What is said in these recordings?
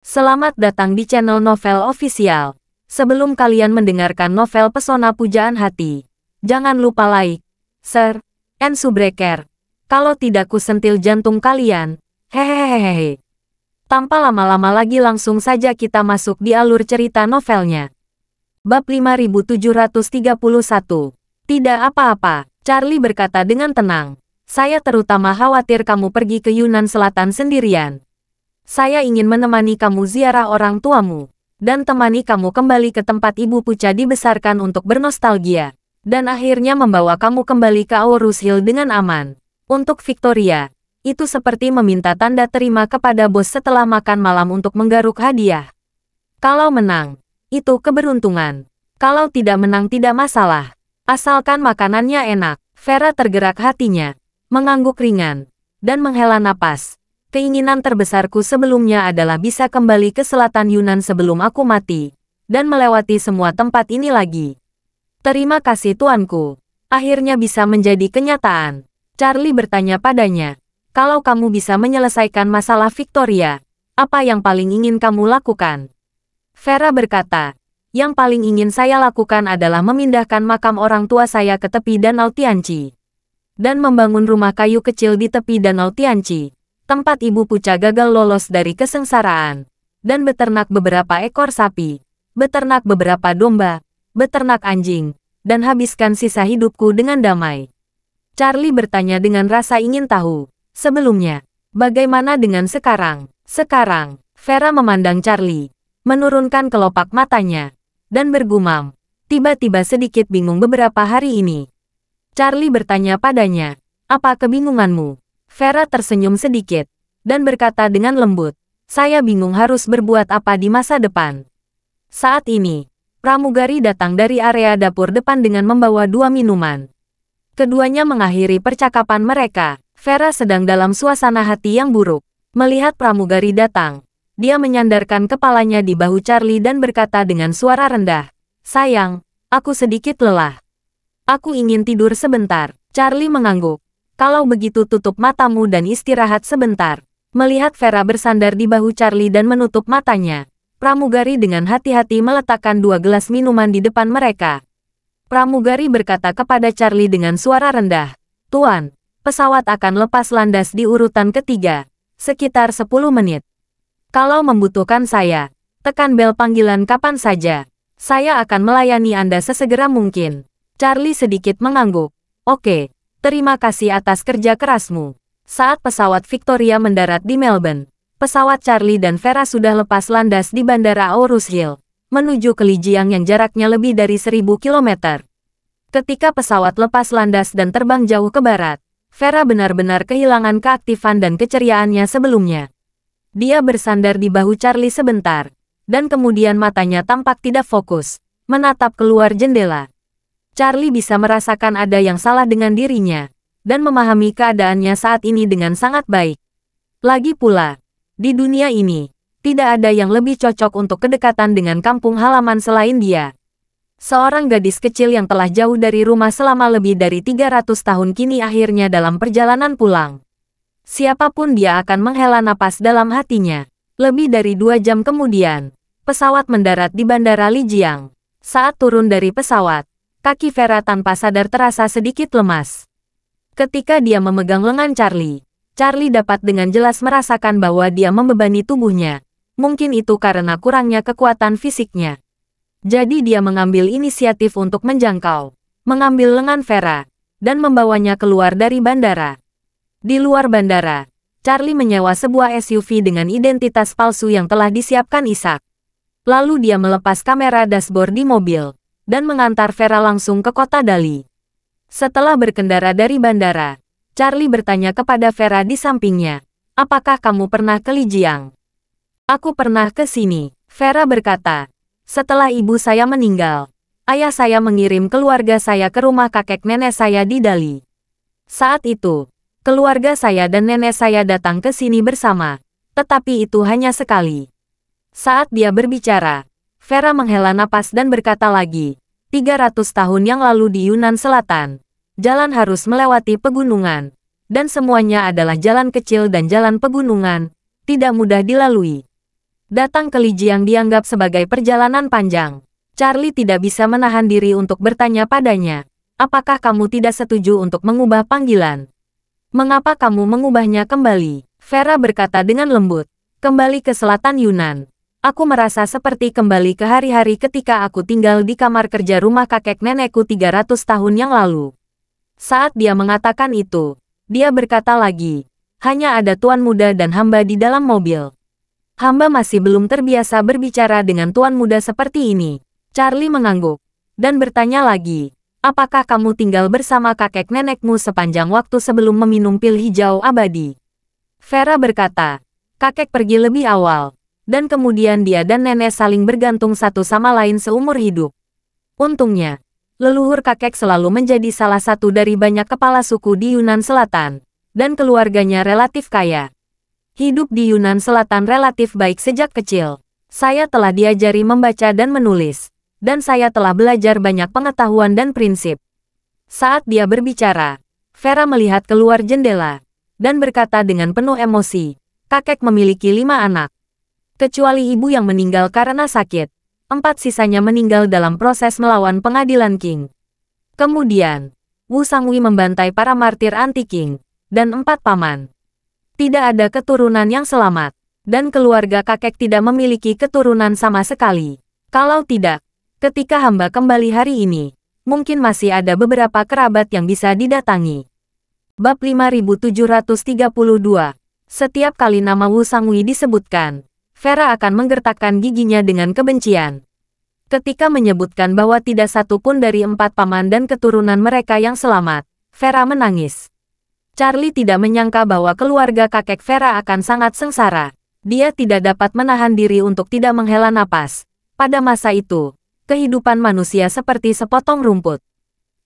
Selamat datang di channel Novel Official. Sebelum kalian mendengarkan novel Pesona Pujaan Hati, jangan lupa like, share, and subscribe. Kalau tidak kusentil jantung kalian. Hehehehe. Tanpa lama-lama lagi langsung saja kita masuk di alur cerita novelnya. Bab 5731. Tidak apa-apa, Charlie berkata dengan tenang. Saya terutama khawatir kamu pergi ke Yunnan Selatan sendirian. Saya ingin menemani kamu ziarah orang tuamu, dan temani kamu kembali ke tempat ibu Puca dibesarkan untuk bernostalgia, dan akhirnya membawa kamu kembali ke Aurus Hill dengan aman. Untuk Victoria, itu seperti meminta tanda terima kepada bos setelah makan malam untuk menggaruk hadiah. Kalau menang, itu keberuntungan. Kalau tidak menang tidak masalah, asalkan makanannya enak. Vera tergerak hatinya, mengangguk ringan, dan menghela napas. Keinginan terbesarku sebelumnya adalah bisa kembali ke selatan Yunan sebelum aku mati, dan melewati semua tempat ini lagi. Terima kasih tuanku. Akhirnya bisa menjadi kenyataan. Charlie bertanya padanya, kalau kamu bisa menyelesaikan masalah Victoria, apa yang paling ingin kamu lakukan? Vera berkata, yang paling ingin saya lakukan adalah memindahkan makam orang tua saya ke tepi Danau Tianqi, dan membangun rumah kayu kecil di tepi Danau Tianqi, tempat ibu Puca gagal lolos dari kesengsaraan, dan beternak beberapa ekor sapi, beternak beberapa domba, beternak anjing, dan habiskan sisa hidupku dengan damai. Charlie bertanya dengan rasa ingin tahu. Sebelumnya, bagaimana dengan sekarang? Sekarang, Vera memandang Charlie, menurunkan kelopak matanya, dan bergumam, tiba-tiba sedikit bingung beberapa hari ini. Charlie bertanya padanya, apa kebingunganmu? Vera tersenyum sedikit, dan berkata dengan lembut, saya bingung harus berbuat apa di masa depan. Saat ini, pramugari datang dari area dapur depan dengan membawa 2 minuman. Keduanya mengakhiri percakapan mereka. Vera sedang dalam suasana hati yang buruk. Melihat pramugari datang, dia menyandarkan kepalanya di bahu Charlie dan berkata dengan suara rendah, sayang, aku sedikit lelah. Aku ingin tidur sebentar. Charlie mengangguk. Kalau begitu tutup matamu dan istirahat sebentar. Melihat Vera bersandar di bahu Charlie dan menutup matanya, pramugari dengan hati-hati meletakkan 2 gelas minuman di depan mereka. Pramugari berkata kepada Charlie dengan suara rendah, Tuan, pesawat akan lepas landas di urutan ketiga, sekitar 10 menit. Kalau membutuhkan saya, tekan bel panggilan kapan saja. Saya akan melayani Anda sesegera mungkin. Charlie sedikit mengangguk. Oke. Terima kasih atas kerja kerasmu. Saat pesawat Victoria mendarat di Melbourne, pesawat Charlie dan Vera sudah lepas landas di Bandara Aurus Hill, menuju ke Lijiang yang jaraknya lebih dari 1000 km. Ketika pesawat lepas landas dan terbang jauh ke barat, Vera benar-benar kehilangan keaktifan dan keceriaannya sebelumnya. Dia bersandar di bahu Charlie sebentar, dan kemudian matanya tampak tidak fokus, menatap keluar jendela. Charlie bisa merasakan ada yang salah dengan dirinya, dan memahami keadaannya saat ini dengan sangat baik. Lagi pula, di dunia ini, tidak ada yang lebih cocok untuk kedekatan dengan kampung halaman selain dia. Seorang gadis kecil yang telah jauh dari rumah selama lebih dari 300 tahun kini akhirnya dalam perjalanan pulang. Siapapun dia akan menghela napas dalam hatinya. Lebih dari 2 jam kemudian, pesawat mendarat di Bandara Lijiang. Saat turun dari pesawat, kaki Vera tanpa sadar terasa sedikit lemas. Ketika dia memegang lengan Charlie, Charlie dapat dengan jelas merasakan bahwa dia membebani tubuhnya. Mungkin itu karena kurangnya kekuatan fisiknya. Jadi dia mengambil inisiatif untuk mengambil lengan Vera, dan membawanya keluar dari bandara. Di luar bandara, Charlie menyewa sebuah SUV dengan identitas palsu yang telah disiapkan Ishak. Lalu dia melepas kamera dashboard di mobil, dan mengantar Vera langsung ke kota Dali. Setelah berkendara dari bandara, Charlie bertanya kepada Vera di sampingnya, apakah kamu pernah ke Lijiang? Aku pernah ke sini, Vera berkata. Setelah ibu saya meninggal, ayah saya mengirim keluarga saya ke rumah kakek nenek saya di Dali. Saat itu, keluarga saya dan nenek saya datang ke sini bersama, tetapi itu hanya sekali. Saat dia berbicara, Vera menghela napas dan berkata lagi, 300 tahun yang lalu di Yunan Selatan, jalan harus melewati pegunungan, dan semuanya adalah jalan kecil dan jalan pegunungan, tidak mudah dilalui. Datang ke Lijiang dianggap sebagai perjalanan panjang. Charlie tidak bisa menahan diri untuk bertanya padanya. Apakah kamu tidak setuju untuk mengubah panggilan? Mengapa kamu mengubahnya kembali? Vera berkata dengan lembut. Kembali ke selatan Yunan. Aku merasa seperti kembali ke hari-hari ketika aku tinggal di kamar kerja rumah kakek nenekku 300 tahun yang lalu. Saat dia mengatakan itu, dia berkata lagi, hanya ada tuan muda dan hamba di dalam mobil. Hamba masih belum terbiasa berbicara dengan tuan muda seperti ini. Charlie mengangguk dan bertanya lagi, apakah kamu tinggal bersama kakek nenekmu sepanjang waktu sebelum meminum pil hijau abadi? Vera berkata, kakek pergi lebih awal, dan kemudian dia dan nenek saling bergantung satu sama lain seumur hidup. Untungnya, leluhur kakek selalu menjadi salah satu dari banyak kepala suku di Yunan Selatan, dan keluarganya relatif kaya. Hidup di Yunan Selatan relatif baik sejak kecil. Saya telah diajari membaca dan menulis, dan saya telah belajar banyak pengetahuan dan prinsip. Saat dia berbicara, Vera melihat keluar jendela, dan berkata dengan penuh emosi, kakek memiliki 5 anak. Kecuali ibu yang meninggal karena sakit, 4 sisanya meninggal dalam proses melawan pengadilan Qing. Kemudian, Wu Sangui membantai para martir anti-Qing, dan 4 paman. Tidak ada keturunan yang selamat, dan keluarga kakek tidak memiliki keturunan sama sekali. Kalau tidak, ketika hamba kembali hari ini, mungkin masih ada beberapa kerabat yang bisa didatangi. Bab 5732. Setiap kali nama Wu Sangui disebutkan, Vera akan menggertakkan giginya dengan kebencian. Ketika menyebutkan bahwa tidak satu pun dari 4 paman dan keturunan mereka yang selamat, Vera menangis. Charlie tidak menyangka bahwa keluarga kakek Vera akan sangat sengsara. Dia tidak dapat menahan diri untuk tidak menghela napas. Pada masa itu, kehidupan manusia seperti sepotong rumput.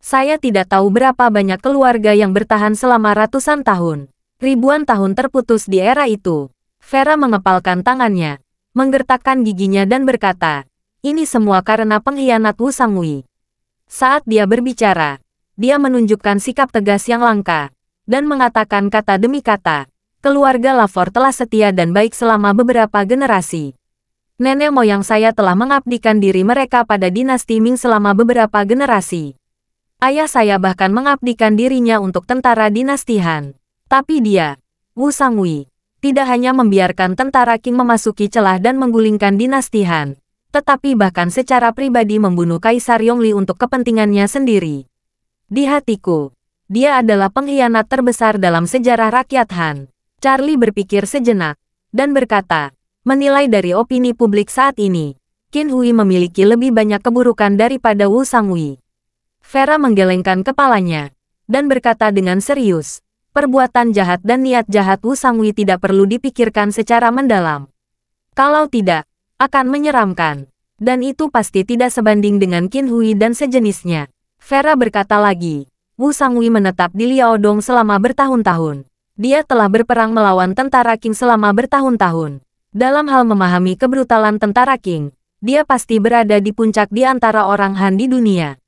Saya tidak tahu berapa banyak keluarga yang bertahan selama ratusan tahun. Ribuan tahun terputus di era itu. Vera mengepalkan tangannya, menggertakkan giginya dan berkata, ini semua karena pengkhianat Wu Sangui. Saat dia berbicara, dia menunjukkan sikap tegas yang langka, dan mengatakan kata demi kata, keluarga Lavor telah setia dan baik selama beberapa generasi. Nenek moyang saya telah mengabdikan diri mereka pada dinasti Ming selama beberapa generasi. Ayah saya bahkan mengabdikan dirinya untuk tentara dinasti Han. Tapi dia, Wu Sangui, tidak hanya membiarkan tentara Qing memasuki celah dan menggulingkan dinasti Han, tetapi bahkan secara pribadi membunuh Kaisar Yongli untuk kepentingannya sendiri. Di hatiku, dia adalah pengkhianat terbesar dalam sejarah rakyat Han. Charlie berpikir sejenak, dan berkata, menilai dari opini publik saat ini, Qin Hui memiliki lebih banyak keburukan daripada Wu Sangui. Vera menggelengkan kepalanya, dan berkata dengan serius, perbuatan jahat dan niat jahat Wu Sangui tidak perlu dipikirkan secara mendalam. Kalau tidak, akan menyeramkan. Dan itu pasti tidak sebanding dengan Qin Hui dan sejenisnya. Vera berkata lagi, Wu Sangui menetap di Liaodong selama bertahun-tahun. Dia telah berperang melawan tentara Qing selama bertahun-tahun. Dalam hal memahami kebrutalan tentara Qing, dia pasti berada di puncak di antara orang Han di dunia.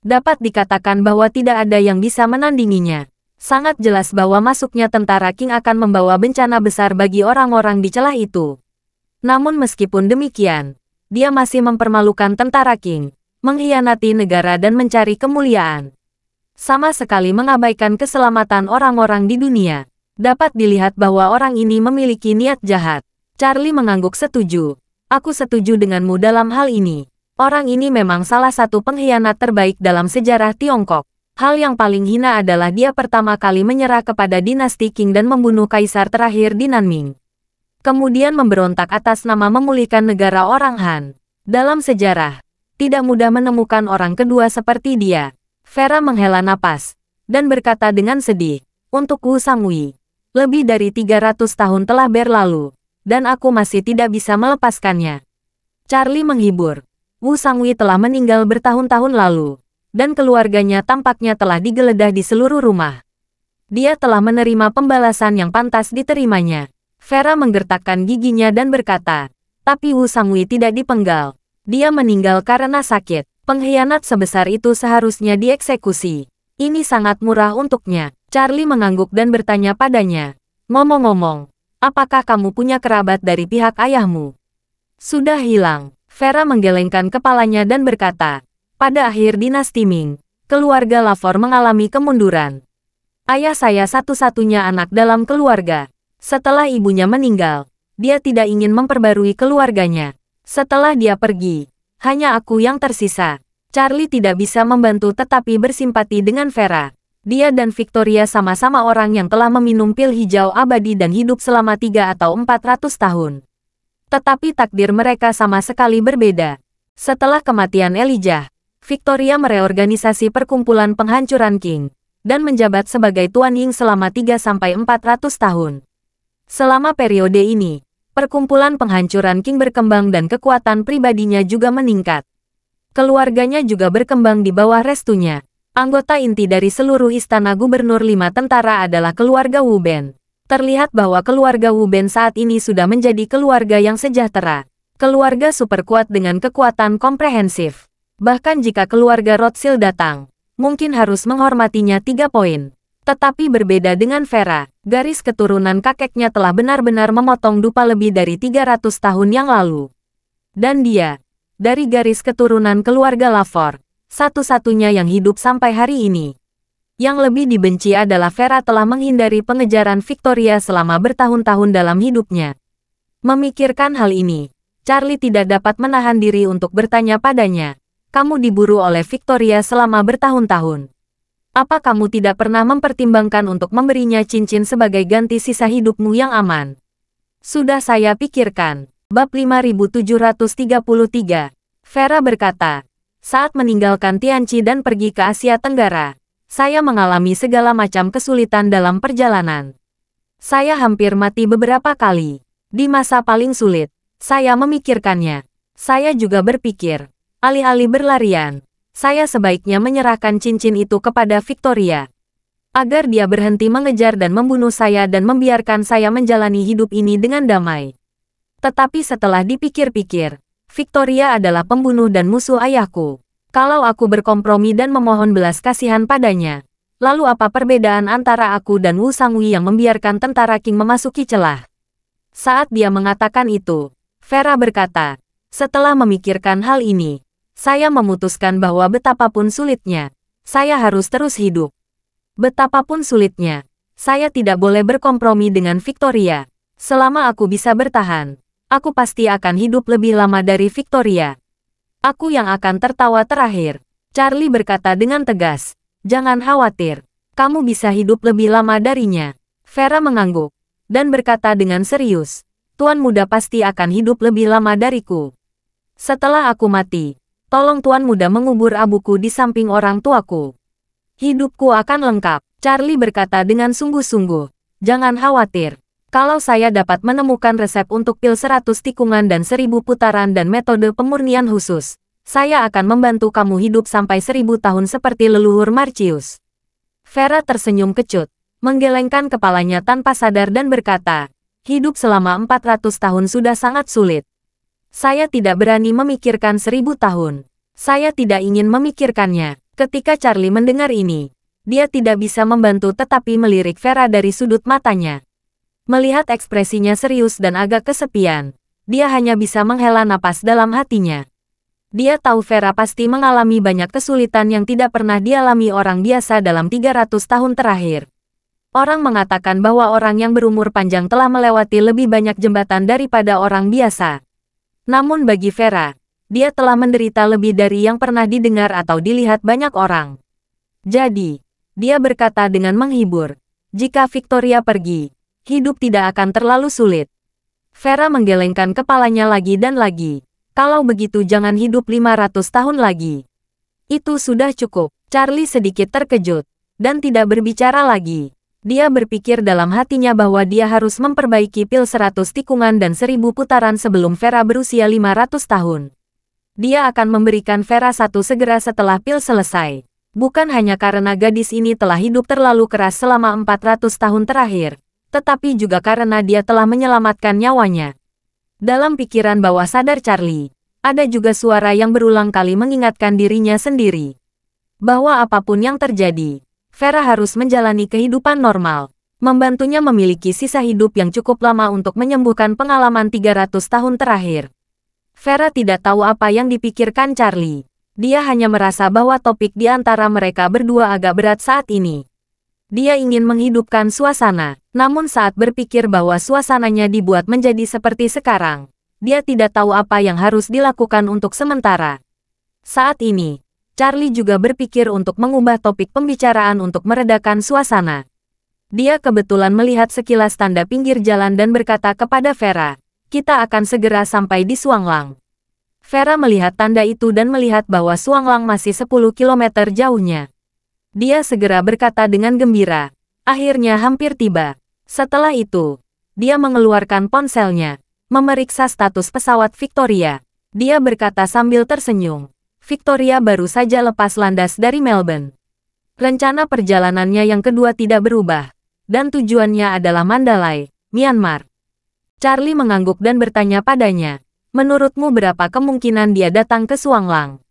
Dapat dikatakan bahwa tidak ada yang bisa menandinginya. Sangat jelas bahwa masuknya tentara Qing akan membawa bencana besar bagi orang-orang di celah itu. Namun meskipun demikian, dia masih mempermalukan tentara Qing, mengkhianati negara dan mencari kemuliaan. Sama sekali mengabaikan keselamatan orang-orang di dunia. Dapat dilihat bahwa orang ini memiliki niat jahat. Charlie mengangguk setuju. Aku setuju denganmu dalam hal ini. Orang ini memang salah satu pengkhianat terbaik dalam sejarah Tiongkok. Hal yang paling hina adalah dia pertama kali menyerah kepada dinasti Qing dan membunuh kaisar terakhir di Nanming. Kemudian memberontak atas nama memulihkan negara orang Han. Dalam sejarah, tidak mudah menemukan orang kedua seperti dia. Vera menghela napas, dan berkata dengan sedih, untuk Wu Sangui, lebih dari 300 tahun telah berlalu, dan aku masih tidak bisa melepaskannya. Charlie menghibur, Wu Sangui telah meninggal bertahun-tahun lalu, dan keluarganya tampaknya telah digeledah di seluruh rumah. Dia telah menerima pembalasan yang pantas diterimanya. Vera menggertakkan giginya dan berkata, tapi Wu Sangui tidak dipenggal. Dia meninggal karena sakit. Pengkhianat sebesar itu seharusnya dieksekusi. Ini sangat murah untuknya. Charlie mengangguk dan bertanya padanya. Ngomong-ngomong, apakah kamu punya kerabat dari pihak ayahmu? Sudah hilang. Vera menggelengkan kepalanya dan berkata, pada akhir dinasti Ming, keluarga Lavor mengalami kemunduran. Ayah saya satu-satunya anak dalam keluarga. Setelah ibunya meninggal, dia tidak ingin memperbarui keluarganya. Setelah dia pergi, hanya aku yang tersisa. Charlie tidak bisa membantu tetapi bersimpati dengan Vera. Dia dan Victoria sama-sama orang yang telah meminum pil hijau abadi dan hidup selama 3 atau 400 tahun. Tetapi takdir mereka sama sekali berbeda. Setelah kematian Elijah, Victoria mereorganisasi perkumpulan penghancuran King dan menjabat sebagai Tuan Ying selama 3-400 tahun. Selama periode ini, perkumpulan penghancuran King berkembang dan kekuatan pribadinya juga meningkat. Keluarganya juga berkembang di bawah restunya. Anggota inti dari seluruh istana gubernur 5 tentara adalah keluarga Wu Ben. Terlihat bahwa keluarga Wu Ben saat ini sudah menjadi keluarga yang sejahtera. Keluarga super kuat dengan kekuatan komprehensif. Bahkan jika keluarga Rothschild datang, mungkin harus menghormatinya 3 poin. Tetapi berbeda dengan Vera, garis keturunan kakeknya telah benar-benar memotong dupa lebih dari 300 tahun yang lalu. Dan dia, dari garis keturunan keluarga Lavor, satu-satunya yang hidup sampai hari ini. Yang lebih dibenci adalah Vera telah menghindari pengejaran Victoria selama bertahun-tahun dalam hidupnya. Memikirkan hal ini, Charlie tidak dapat menahan diri untuk bertanya padanya, kamu diburu oleh Victoria selama bertahun-tahun. Apa kamu tidak pernah mempertimbangkan untuk memberinya cincin sebagai ganti sisa hidupmu yang aman? Sudah saya pikirkan. Bab 5733. Vera berkata, saat meninggalkan Tianqi dan pergi ke Asia Tenggara, saya mengalami segala macam kesulitan dalam perjalanan. Saya hampir mati beberapa kali. Di masa paling sulit, saya memikirkannya. Saya juga berpikir, alih-alih berlarian, saya sebaiknya menyerahkan cincin itu kepada Victoria. Agar dia berhenti mengejar dan membunuh saya dan membiarkan saya menjalani hidup ini dengan damai. Tetapi setelah dipikir-pikir, Victoria adalah pembunuh dan musuh ayahku. Kalau aku berkompromi dan memohon belas kasihan padanya, lalu apa perbedaan antara aku dan Wu Sangui yang membiarkan tentara Qing memasuki celah? Saat dia mengatakan itu, Vera berkata, setelah memikirkan hal ini, saya memutuskan bahwa betapapun sulitnya, saya harus terus hidup. Betapapun sulitnya, saya tidak boleh berkompromi dengan Victoria. Selama aku bisa bertahan, aku pasti akan hidup lebih lama dari Victoria. Aku yang akan tertawa terakhir. Charlie berkata dengan tegas, jangan khawatir, kamu bisa hidup lebih lama darinya. Vera mengangguk, dan berkata dengan serius, Tuan Muda pasti akan hidup lebih lama dariku. Setelah aku mati, tolong Tuan Muda mengubur abuku di samping orang tuaku. Hidupku akan lengkap. Charlie berkata dengan sungguh-sungguh, jangan khawatir. Kalau saya dapat menemukan resep untuk pil 100 tikungan dan 1000 putaran dan metode pemurnian khusus, saya akan membantu kamu hidup sampai 1000 tahun seperti leluhur Marcius. Vera tersenyum kecut, menggelengkan kepalanya tanpa sadar dan berkata, hidup selama 400 tahun sudah sangat sulit. Saya tidak berani memikirkan 1000 tahun. Saya tidak ingin memikirkannya. Ketika Charlie mendengar ini, dia tidak bisa membantu tetapi melirik Vera dari sudut matanya. Melihat ekspresinya serius dan agak kesepian, dia hanya bisa menghela napas dalam hatinya. Dia tahu Vera pasti mengalami banyak kesulitan yang tidak pernah dialami orang biasa dalam 300 tahun terakhir. Orang mengatakan bahwa orang yang berumur panjang telah melewati lebih banyak jembatan daripada orang biasa. Namun bagi Vera, dia telah menderita lebih dari yang pernah didengar atau dilihat banyak orang. Jadi, dia berkata dengan menghibur, jika Victoria pergi, hidup tidak akan terlalu sulit. Vera menggelengkan kepalanya lagi dan lagi. Kalau begitu jangan hidup 500 tahun lagi. Itu sudah cukup. Charlie sedikit terkejut, dan tidak berbicara lagi. Dia berpikir dalam hatinya bahwa dia harus memperbaiki pil 100 tikungan dan 1000 putaran sebelum Vera berusia 500 tahun. Dia akan memberikan Vera satu segera setelah pil selesai. Bukan hanya karena gadis ini telah hidup terlalu keras selama 400 tahun terakhir, tetapi juga karena dia telah menyelamatkan nyawanya. Dalam pikiran bawah sadar Charlie, ada juga suara yang berulang kali mengingatkan dirinya sendiri. Bahwa apapun yang terjadi, Vera harus menjalani kehidupan normal. Membantunya memiliki sisa hidup yang cukup lama untuk menyembuhkan pengalaman 300 tahun terakhir. Vera tidak tahu apa yang dipikirkan Charlie. Dia hanya merasa bahwa topik di antara mereka berdua agak berat saat ini. Dia ingin menghidupkan suasana, namun saat berpikir bahwa suasananya dibuat menjadi seperti sekarang, dia tidak tahu apa yang harus dilakukan untuk sementara. Saat ini, Charlie juga berpikir untuk mengubah topik pembicaraan untuk meredakan suasana. Dia kebetulan melihat sekilas tanda pinggir jalan dan berkata kepada Vera, "Kita akan segera sampai di Suanglang." Vera melihat tanda itu dan melihat bahwa Suanglang masih 10 km jauhnya. Dia segera berkata dengan gembira, "Akhirnya hampir tiba." Setelah itu, dia mengeluarkan ponselnya, memeriksa status pesawat Victoria. Dia berkata sambil tersenyum, "Victoria baru saja lepas landas dari Melbourne." Rencana perjalanannya yang kedua tidak berubah, dan tujuannya adalah Mandalay, Myanmar. Charlie mengangguk dan bertanya padanya, "Menurutmu berapa kemungkinan dia datang ke Suanglang?"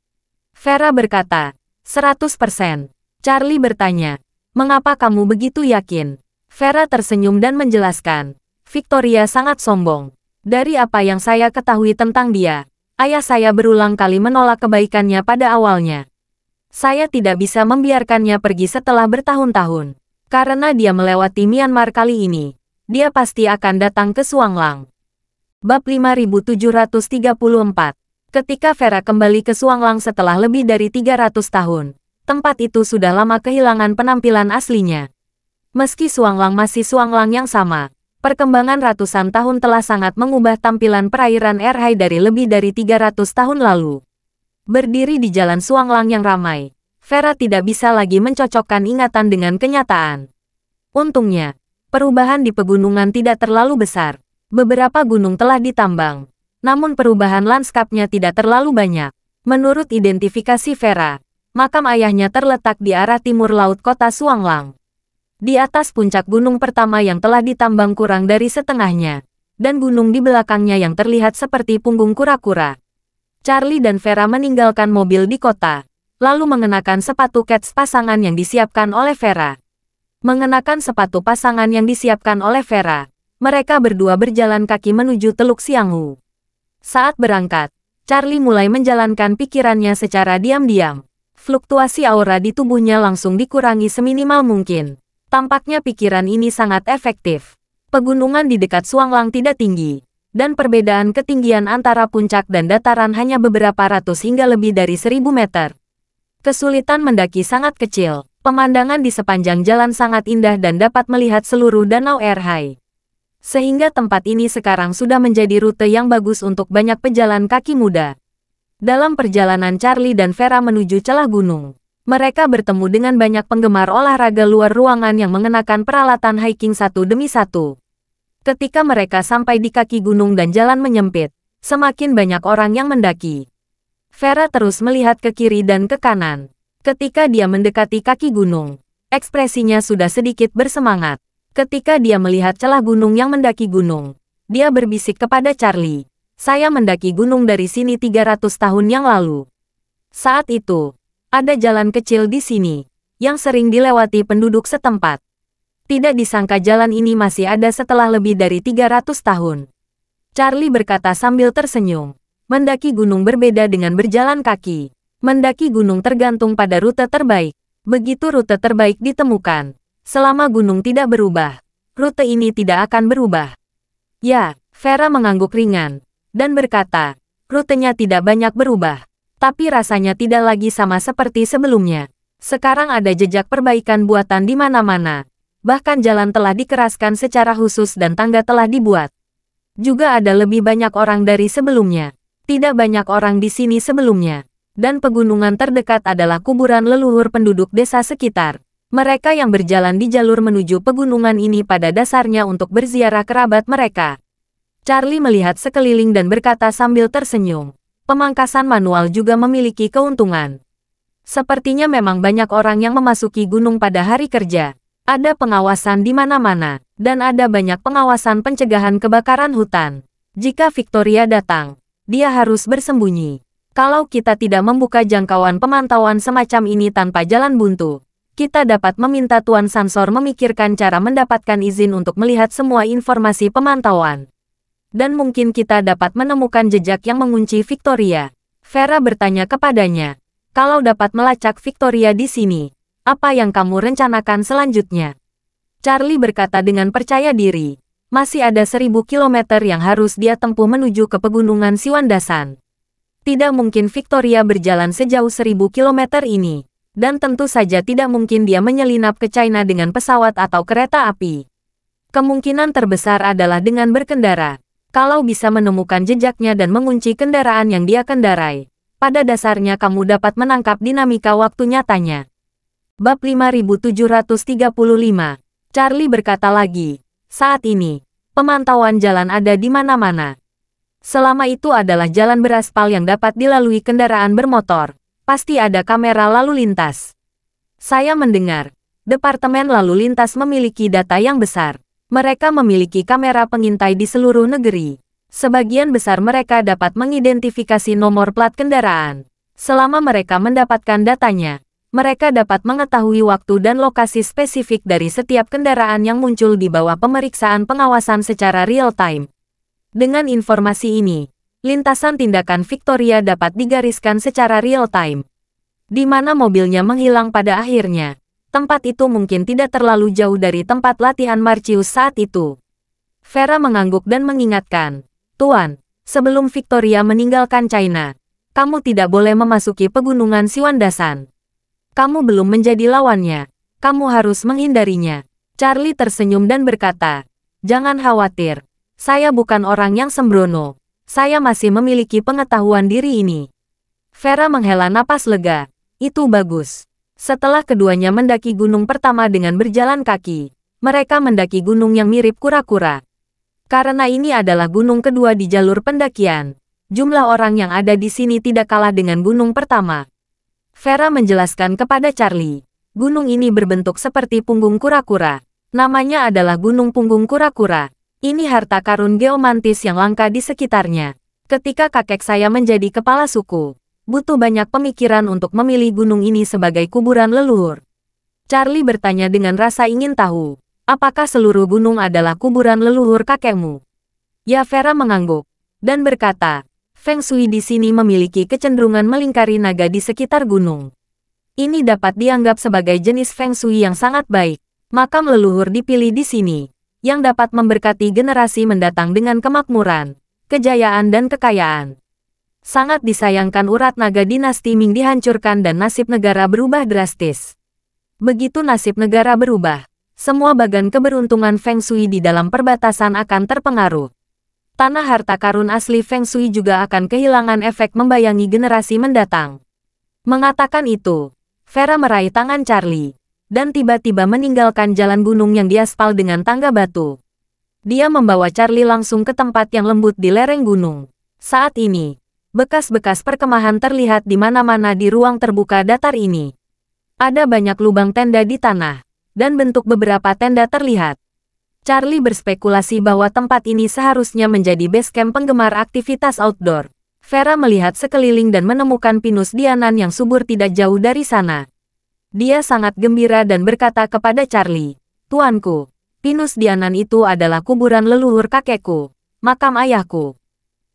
Vera berkata, 100%. Charlie bertanya, "Mengapa kamu begitu yakin?" Vera tersenyum dan menjelaskan, "Victoria sangat sombong. Dari apa yang saya ketahui tentang dia, ayah saya berulang kali menolak kebaikannya pada awalnya. Saya tidak bisa membiarkannya pergi setelah bertahun-tahun. Karena dia melewati Myanmar kali ini, dia pasti akan datang ke Suanglang." Bab 5734. Ketika Vera kembali ke Suanglang setelah lebih dari 300 tahun, tempat itu sudah lama kehilangan penampilan aslinya. Meski Suanglang masih Suanglang yang sama, perkembangan ratusan tahun telah sangat mengubah tampilan perairan Erhai dari lebih dari 300 tahun lalu. Berdiri di jalan Suanglang yang ramai, Vera tidak bisa lagi mencocokkan ingatan dengan kenyataan. Untungnya, perubahan di pegunungan tidak terlalu besar. Beberapa gunung telah ditambang, namun perubahan lanskapnya tidak terlalu banyak. Menurut identifikasi Vera, makam ayahnya terletak di arah timur laut kota Suanglang. Di atas puncak gunung pertama yang telah ditambang kurang dari setengahnya, dan gunung di belakangnya yang terlihat seperti punggung kura-kura. Charlie dan Vera meninggalkan mobil di kota, lalu mengenakan sepatu kets pasangan yang disiapkan oleh Vera. Mengenakan sepatu pasangan yang disiapkan oleh Vera, mereka berdua berjalan kaki menuju Teluk Sianghu. Saat berangkat, Charlie mulai menjalankan pikirannya secara diam-diam. Fluktuasi aura di tubuhnya langsung dikurangi seminimal mungkin. Tampaknya pikiran ini sangat efektif. Pegunungan di dekat Suanglang tidak tinggi, dan perbedaan ketinggian antara puncak dan dataran hanya beberapa ratus hingga lebih dari 1000 meter. Kesulitan mendaki sangat kecil, pemandangan di sepanjang jalan sangat indah dan dapat melihat seluruh danau Erhai. Sehingga tempat ini sekarang sudah menjadi rute yang bagus untuk banyak pejalan kaki muda. Dalam perjalanan Charlie dan Vera menuju celah gunung, mereka bertemu dengan banyak penggemar olahraga luar ruangan yang mengenakan peralatan hiking satu demi satu. Ketika mereka sampai di kaki gunung dan jalan menyempit, semakin banyak orang yang mendaki. Vera terus melihat ke kiri dan ke kanan. Ketika dia mendekati kaki gunung, ekspresinya sudah sedikit bersemangat. Ketika dia melihat celah gunung yang mendaki gunung, dia berbisik kepada Charlie, "Saya mendaki gunung dari sini 300 tahun yang lalu." Saat itu, ada jalan kecil di sini, yang sering dilewati penduduk setempat. Tidak disangka jalan ini masih ada setelah lebih dari 300 tahun. Charlie berkata sambil tersenyum, "Mendaki gunung berbeda dengan berjalan kaki. Mendaki gunung tergantung pada rute terbaik. Begitu rute terbaik ditemukan, selama gunung tidak berubah, rute ini tidak akan berubah." Ya, Vera mengangguk ringan, dan berkata, "Rutenya tidak banyak berubah. Tapi rasanya tidak lagi sama seperti sebelumnya. Sekarang ada jejak perbaikan buatan di mana-mana. Bahkan jalan telah dikeraskan secara khusus dan tangga telah dibuat. Juga ada lebih banyak orang dari sebelumnya. Tidak banyak orang di sini sebelumnya. Dan pegunungan terdekat adalah kuburan leluhur penduduk desa sekitar. Mereka yang berjalan di jalur menuju pegunungan ini pada dasarnya untuk berziarah kerabat mereka." Charlie melihat sekeliling dan berkata sambil tersenyum, "Pemangkasan manual juga memiliki keuntungan. Sepertinya memang banyak orang yang memasuki gunung pada hari kerja. Ada pengawasan di mana-mana, dan ada banyak pengawasan pencegahan kebakaran hutan. Jika Victoria datang, dia harus bersembunyi. Kalau kita tidak membuka jangkauan pemantauan semacam ini tanpa jalan buntu, kita dapat meminta Tuan Sansor memikirkan cara mendapatkan izin untuk melihat semua informasi pemantauan." Dan mungkin kita dapat menemukan jejak yang mengunci Victoria. Vera bertanya kepadanya, kalau dapat melacak Victoria di sini, apa yang kamu rencanakan selanjutnya? Charlie berkata dengan percaya diri, masih ada 1000 kilometer yang harus dia tempuh menuju ke pegunungan Siwandasan. Tidak mungkin Victoria berjalan sejauh 1000 kilometer ini. Dan tentu saja tidak mungkin dia menyelinap ke China dengan pesawat atau kereta api. Kemungkinan terbesar adalah dengan berkendara. Kalau bisa menemukan jejaknya dan mengunci kendaraan yang dia kendarai, pada dasarnya kamu dapat menangkap dinamika waktu nyatanya. Bab 5735. Charlie berkata lagi, saat ini, pemantauan jalan ada di mana-mana. Selama itu adalah jalan beraspal yang dapat dilalui kendaraan bermotor, pasti ada kamera lalu lintas. Saya mendengar, Departemen Lalu Lintas memiliki data yang besar. Mereka memiliki kamera pengintai di seluruh negeri. Sebagian besar mereka dapat mengidentifikasi nomor plat kendaraan. Selama mereka mendapatkan datanya, mereka dapat mengetahui waktu dan lokasi spesifik dari setiap kendaraan yang muncul di bawah pemeriksaan pengawasan secara real-time. Dengan informasi ini, lintasan tindakan Victoria dapat digariskan secara real-time. Di mana mobilnya menghilang pada akhirnya. Tempat itu mungkin tidak terlalu jauh dari tempat latihan Marcius saat itu. Vera mengangguk dan mengingatkan, Tuan, sebelum Victoria meninggalkan China, kamu tidak boleh memasuki pegunungan Siwandasan. Kamu belum menjadi lawannya, kamu harus menghindarinya. Charlie tersenyum dan berkata, jangan khawatir, saya bukan orang yang sembrono, saya masih memiliki pengetahuan diri ini. Vera menghela napas lega, itu bagus. Setelah keduanya mendaki gunung pertama dengan berjalan kaki, mereka mendaki gunung yang mirip kura-kura. Karena ini adalah gunung kedua di jalur pendakian, jumlah orang yang ada di sini tidak kalah dengan gunung pertama. Vera menjelaskan kepada Charlie, gunung ini berbentuk seperti punggung kura-kura. Namanya adalah Gunung Punggung Kura-Kura. Ini harta karun geomantis yang langka di sekitarnya. Ketika kakek saya menjadi kepala suku, butuh banyak pemikiran untuk memilih gunung ini sebagai kuburan leluhur. Charlie bertanya dengan rasa ingin tahu, apakah seluruh gunung adalah kuburan leluhur kakekmu? Ya, Vera mengangguk, dan berkata, Feng Shui di sini memiliki kecenderungan melingkari naga di sekitar gunung. Ini dapat dianggap sebagai jenis Feng Shui yang sangat baik. Makam leluhur dipilih di sini, yang dapat memberkati generasi mendatang dengan kemakmuran, kejayaan dan kekayaan. Sangat disayangkan urat naga dinasti Ming dihancurkan dan nasib negara berubah drastis. Begitu nasib negara berubah, semua bagan keberuntungan Feng Shui di dalam perbatasan akan terpengaruh. Tanah harta karun asli Feng Shui juga akan kehilangan efek membayangi generasi mendatang. Mengatakan itu, Vera meraih tangan Charlie, dan tiba-tiba meninggalkan jalan gunung yang diaspal dengan tangga batu. Dia membawa Charlie langsung ke tempat yang lembut di lereng gunung. Saat ini, bekas-bekas perkemahan terlihat di mana-mana di ruang terbuka datar ini. Ada banyak lubang tenda di tanah, dan bentuk beberapa tenda terlihat. Charlie berspekulasi bahwa tempat ini seharusnya menjadi base camp penggemar aktivitas outdoor. Vera melihat sekeliling dan menemukan pinus dianan yang subur tidak jauh dari sana. Dia sangat gembira dan berkata kepada Charlie, Tuanku, pinus dianan itu adalah kuburan leluhur kakekku, makam ayahku.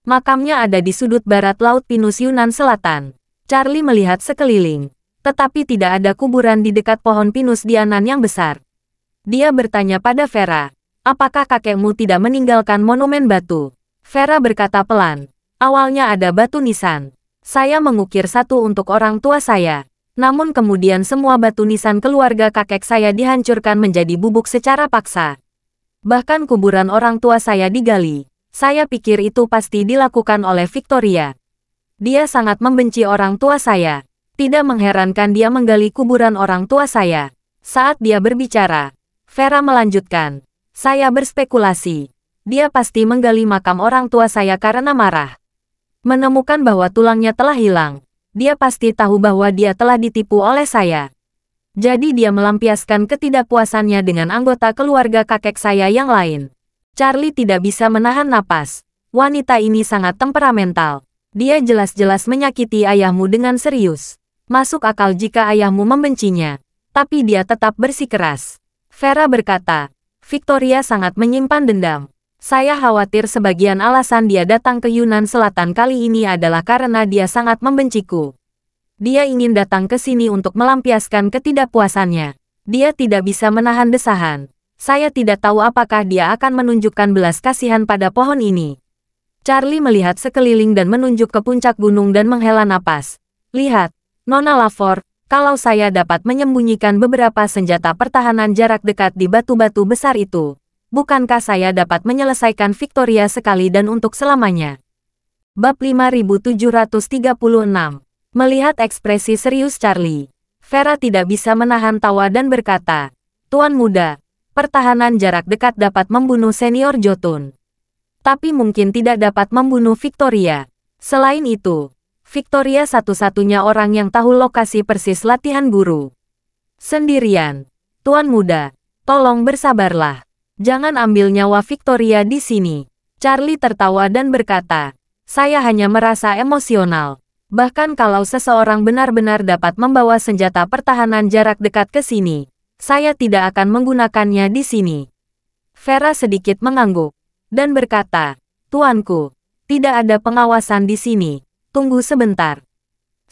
Makamnya ada di sudut barat laut pinus Yunan Selatan. Charlie melihat sekeliling, tetapi tidak ada kuburan di dekat pohon pinus dianan yang besar. Dia bertanya pada Vera, apakah kakekmu tidak meninggalkan monumen batu? Vera berkata pelan, awalnya ada batu nisan. Saya mengukir satu untuk orang tua saya. Namun kemudian semua batu nisan keluarga kakek saya dihancurkan menjadi bubuk secara paksa. Bahkan kuburan orang tua saya digali. Saya pikir itu pasti dilakukan oleh Victoria. Dia sangat membenci orang tua saya. Tidak mengherankan dia menggali kuburan orang tua saya. Saat dia berbicara, Vera melanjutkan, saya berspekulasi. Dia pasti menggali makam orang tua saya karena marah. Menemukan bahwa tulangnya telah hilang. Dia pasti tahu bahwa dia telah ditipu oleh saya. Jadi dia melampiaskan ketidakpuasannya dengan anggota keluarga kakek saya yang lain. Charlie tidak bisa menahan napas. Wanita ini sangat temperamental. Dia jelas-jelas menyakiti ayahmu dengan serius. Masuk akal jika ayahmu membencinya. Tapi dia tetap bersikeras. Vera berkata, Victoria sangat menyimpan dendam. Saya khawatir sebagian alasan dia datang ke Yunnan Selatan kali ini adalah karena dia sangat membenciku. Dia ingin datang ke sini untuk melampiaskan ketidakpuasannya. Dia tidak bisa menahan desahan. Saya tidak tahu apakah dia akan menunjukkan belas kasihan pada pohon ini. Charlie melihat sekeliling dan menunjuk ke puncak gunung dan menghela napas. Lihat, Nona Lavor, kalau saya dapat menyembunyikan beberapa senjata pertahanan jarak dekat di batu-batu besar itu, bukankah saya dapat menyelesaikan Victoria sekali dan untuk selamanya? Bab 5736. Melihat ekspresi serius Charlie, Vera tidak bisa menahan tawa dan berkata, Tuan muda, pertahanan jarak dekat dapat membunuh senior Jotun. Tapi mungkin tidak dapat membunuh Victoria. Selain itu, Victoria satu-satunya orang yang tahu lokasi persis latihan guru. Sendirian. Tuan muda, tolong bersabarlah. Jangan ambil nyawa Victoria di sini. Charlie tertawa dan berkata, saya hanya merasa emosional. Bahkan kalau seseorang benar-benar dapat membawa senjata pertahanan jarak dekat ke sini, saya tidak akan menggunakannya di sini. Vera sedikit mengangguk dan berkata, Tuanku, tidak ada pengawasan di sini. Tunggu sebentar.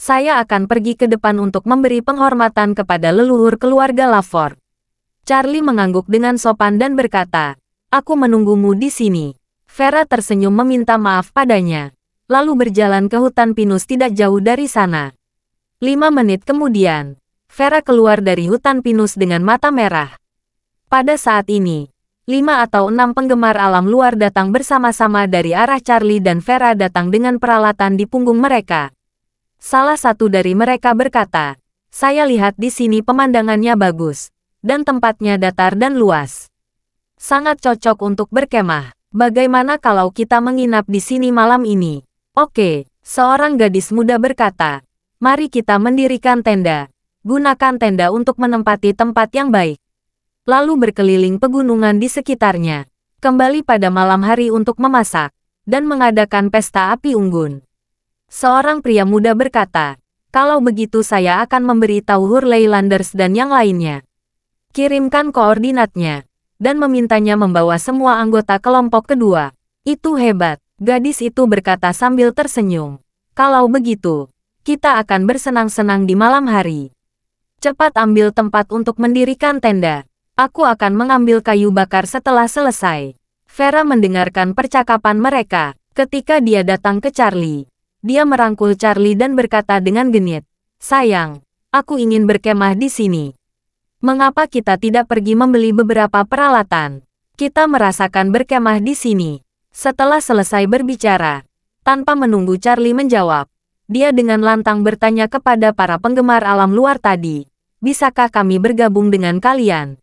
Saya akan pergi ke depan untuk memberi penghormatan kepada leluhur keluarga Lavor. Charlie mengangguk dengan sopan dan berkata, aku menunggumu di sini. Vera tersenyum meminta maaf padanya, lalu berjalan ke hutan pinus tidak jauh dari sana. 5 menit kemudian, Vera keluar dari hutan pinus dengan mata merah. Pada saat ini, 5 atau 6 penggemar alam luar datang bersama-sama dari arah Charlie dan Vera datang dengan peralatan di punggung mereka. Salah satu dari mereka berkata, saya lihat di sini pemandangannya bagus. Dan tempatnya datar dan luas. Sangat cocok untuk berkemah. Bagaimana kalau kita menginap di sini malam ini? Oke, seorang gadis muda berkata. Mari kita mendirikan tenda. Gunakan tenda untuk menempati tempat yang baik. Lalu berkeliling pegunungan di sekitarnya. Kembali pada malam hari untuk memasak. Dan mengadakan pesta api unggun. Seorang pria muda berkata. Kalau begitu saya akan memberitahu Hurley Landers dan yang lainnya. Kirimkan koordinatnya, dan memintanya membawa semua anggota kelompok kedua. Itu hebat, gadis itu berkata sambil tersenyum. Kalau begitu, kita akan bersenang-senang di malam hari. Cepat ambil tempat untuk mendirikan tenda. Aku akan mengambil kayu bakar setelah selesai. Vera mendengarkan percakapan mereka. Ketika dia datang ke Charlie, dia merangkul Charlie dan berkata dengan genit, sayang, aku ingin berkemah di sini. Mengapa kita tidak pergi membeli beberapa peralatan? Kita merasakan berkemah di sini. Setelah selesai berbicara, tanpa menunggu Charlie menjawab, dia dengan lantang bertanya kepada para penggemar alam luar tadi, bisakah kami bergabung dengan kalian?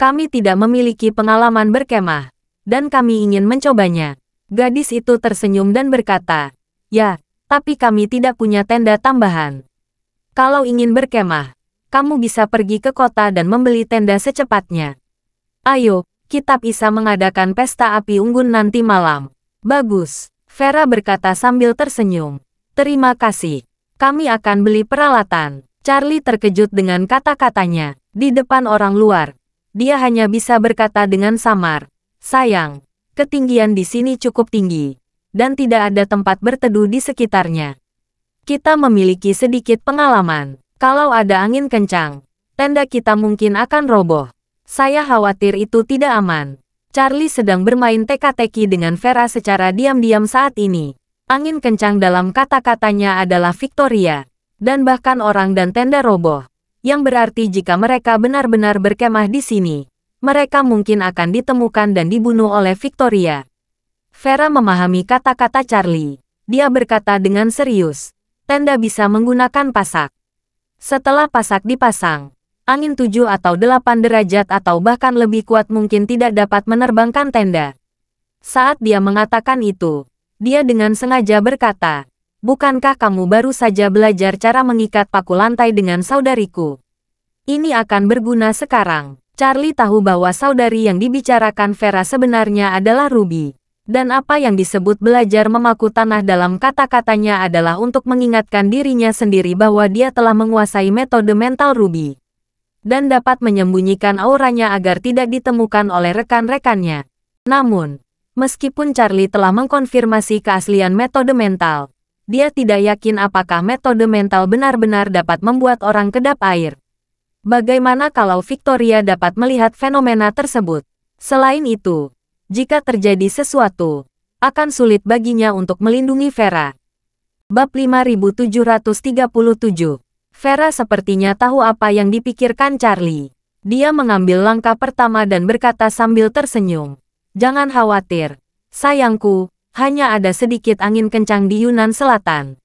Kami tidak memiliki pengalaman berkemah, dan kami ingin mencobanya. Gadis itu tersenyum dan berkata, ya, tapi kami tidak punya tenda tambahan. Kalau ingin berkemah, kamu bisa pergi ke kota dan membeli tenda secepatnya. Ayo, kita bisa mengadakan pesta api unggun nanti malam. Bagus, Vera berkata sambil tersenyum. Terima kasih. Kami akan beli peralatan. Charlie terkejut dengan kata-katanya. Di depan orang luar, dia hanya bisa berkata dengan samar. Sayang, ketinggian di sini cukup tinggi, dan tidak ada tempat berteduh di sekitarnya. Kita memiliki sedikit pengalaman. Kalau ada angin kencang, tenda kita mungkin akan roboh. Saya khawatir itu tidak aman. Charlie sedang bermain teka-teki dengan Vera secara diam-diam saat ini. Angin kencang dalam kata-katanya adalah Victoria. Dan bahkan orang dan tenda roboh. Yang berarti jika mereka benar-benar berkemah di sini, mereka mungkin akan ditemukan dan dibunuh oleh Victoria. Vera memahami kata-kata Charlie. Dia berkata dengan serius, tenda bisa menggunakan pasak. Setelah pasak dipasang, angin 7 atau 8 derajat atau bahkan lebih kuat mungkin tidak dapat menerbangkan tenda. Saat dia mengatakan itu, dia dengan sengaja berkata, bukankah kamu baru saja belajar cara mengikat paku lantai dengan saudariku? Ini akan berguna sekarang. Charlie tahu bahwa saudari yang dibicarakan Vera sebenarnya adalah Ruby. Dan apa yang disebut belajar memaku tanah dalam kata-katanya adalah untuk mengingatkan dirinya sendiri bahwa dia telah menguasai metode mental Ruby. Dan dapat menyembunyikan auranya agar tidak ditemukan oleh rekan-rekannya. Namun, Meskipun Charlie telah mengkonfirmasi keaslian metode mental, dia tidak yakin apakah metode mental benar-benar dapat membuat orang kedap air. Bagaimana kalau Victoria dapat melihat fenomena tersebut? Selain itu, jika terjadi sesuatu, akan sulit baginya untuk melindungi Vera. Bab 5737. Vera sepertinya tahu apa yang dipikirkan Charlie. Dia mengambil langkah pertama dan berkata sambil tersenyum, "Jangan khawatir, sayangku, hanya ada sedikit angin kencang di Yunnan Selatan.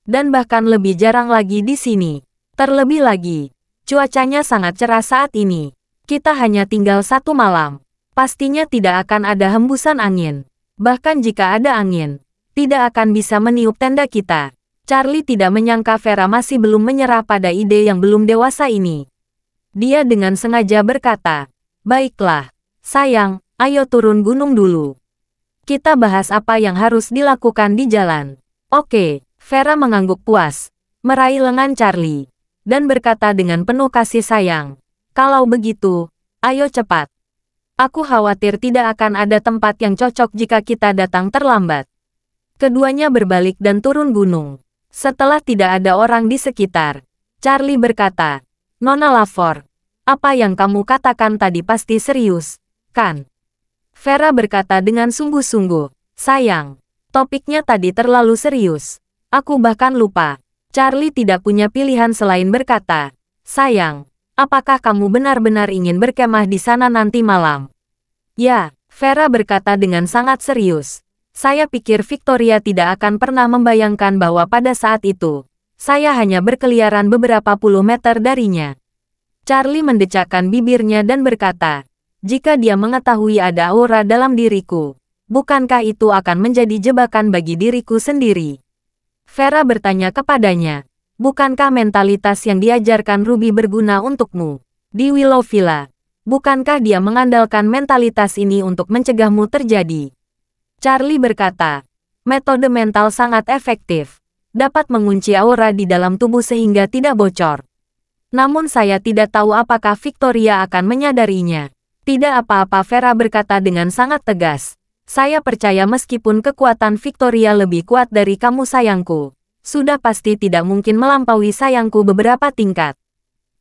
Dan bahkan lebih jarang lagi di sini. Terlebih lagi, cuacanya sangat cerah saat ini. Kita hanya tinggal 1 malam. Pastinya tidak akan ada hembusan angin. Bahkan jika ada angin, tidak akan bisa meniup tenda kita." Charlie tidak menyangka Vera masih belum menyerah pada ide yang belum dewasa ini. Dia dengan sengaja berkata, "Baiklah, sayang, ayo turun gunung dulu. Kita bahas apa yang harus dilakukan di jalan." "Oke." Vera mengangguk puas, meraih lengan Charlie, dan berkata dengan penuh kasih sayang, "Kalau begitu, ayo cepat. Aku khawatir tidak akan ada tempat yang cocok jika kita datang terlambat." Keduanya berbalik dan turun gunung. Setelah tidak ada orang di sekitar, Charlie berkata, "Nona Lavore, apa yang kamu katakan tadi pasti serius, kan?" Vera berkata dengan sungguh-sungguh, "Sayang, topiknya tadi terlalu serius. Aku bahkan lupa." Charlie tidak punya pilihan selain berkata, "Sayang, apakah kamu benar-benar ingin berkemah di sana nanti malam?" "Ya," Vera berkata dengan sangat serius. "Saya pikir Victoria tidak akan pernah membayangkan bahwa pada saat itu, saya hanya berkeliaran beberapa puluh meter darinya." Charlie mendecakkan bibirnya dan berkata, "Jika dia mengetahui ada aura dalam diriku, bukankah itu akan menjadi jebakan bagi diriku sendiri?" Vera bertanya kepadanya, "Bukankah mentalitas yang diajarkan Ruby berguna untukmu di Willow Villa? Bukankah dia mengandalkan mentalitas ini untuk mencegahmu terjadi?" Charlie berkata, "Metode mental sangat efektif. Dapat mengunci aura di dalam tubuh sehingga tidak bocor. Namun saya tidak tahu apakah Victoria akan menyadarinya." "Tidak apa-apa," Vera berkata dengan sangat tegas. "Saya percaya meskipun kekuatan Victoria lebih kuat dari kamu sayangku, sudah pasti tidak mungkin melampaui sayangku beberapa tingkat.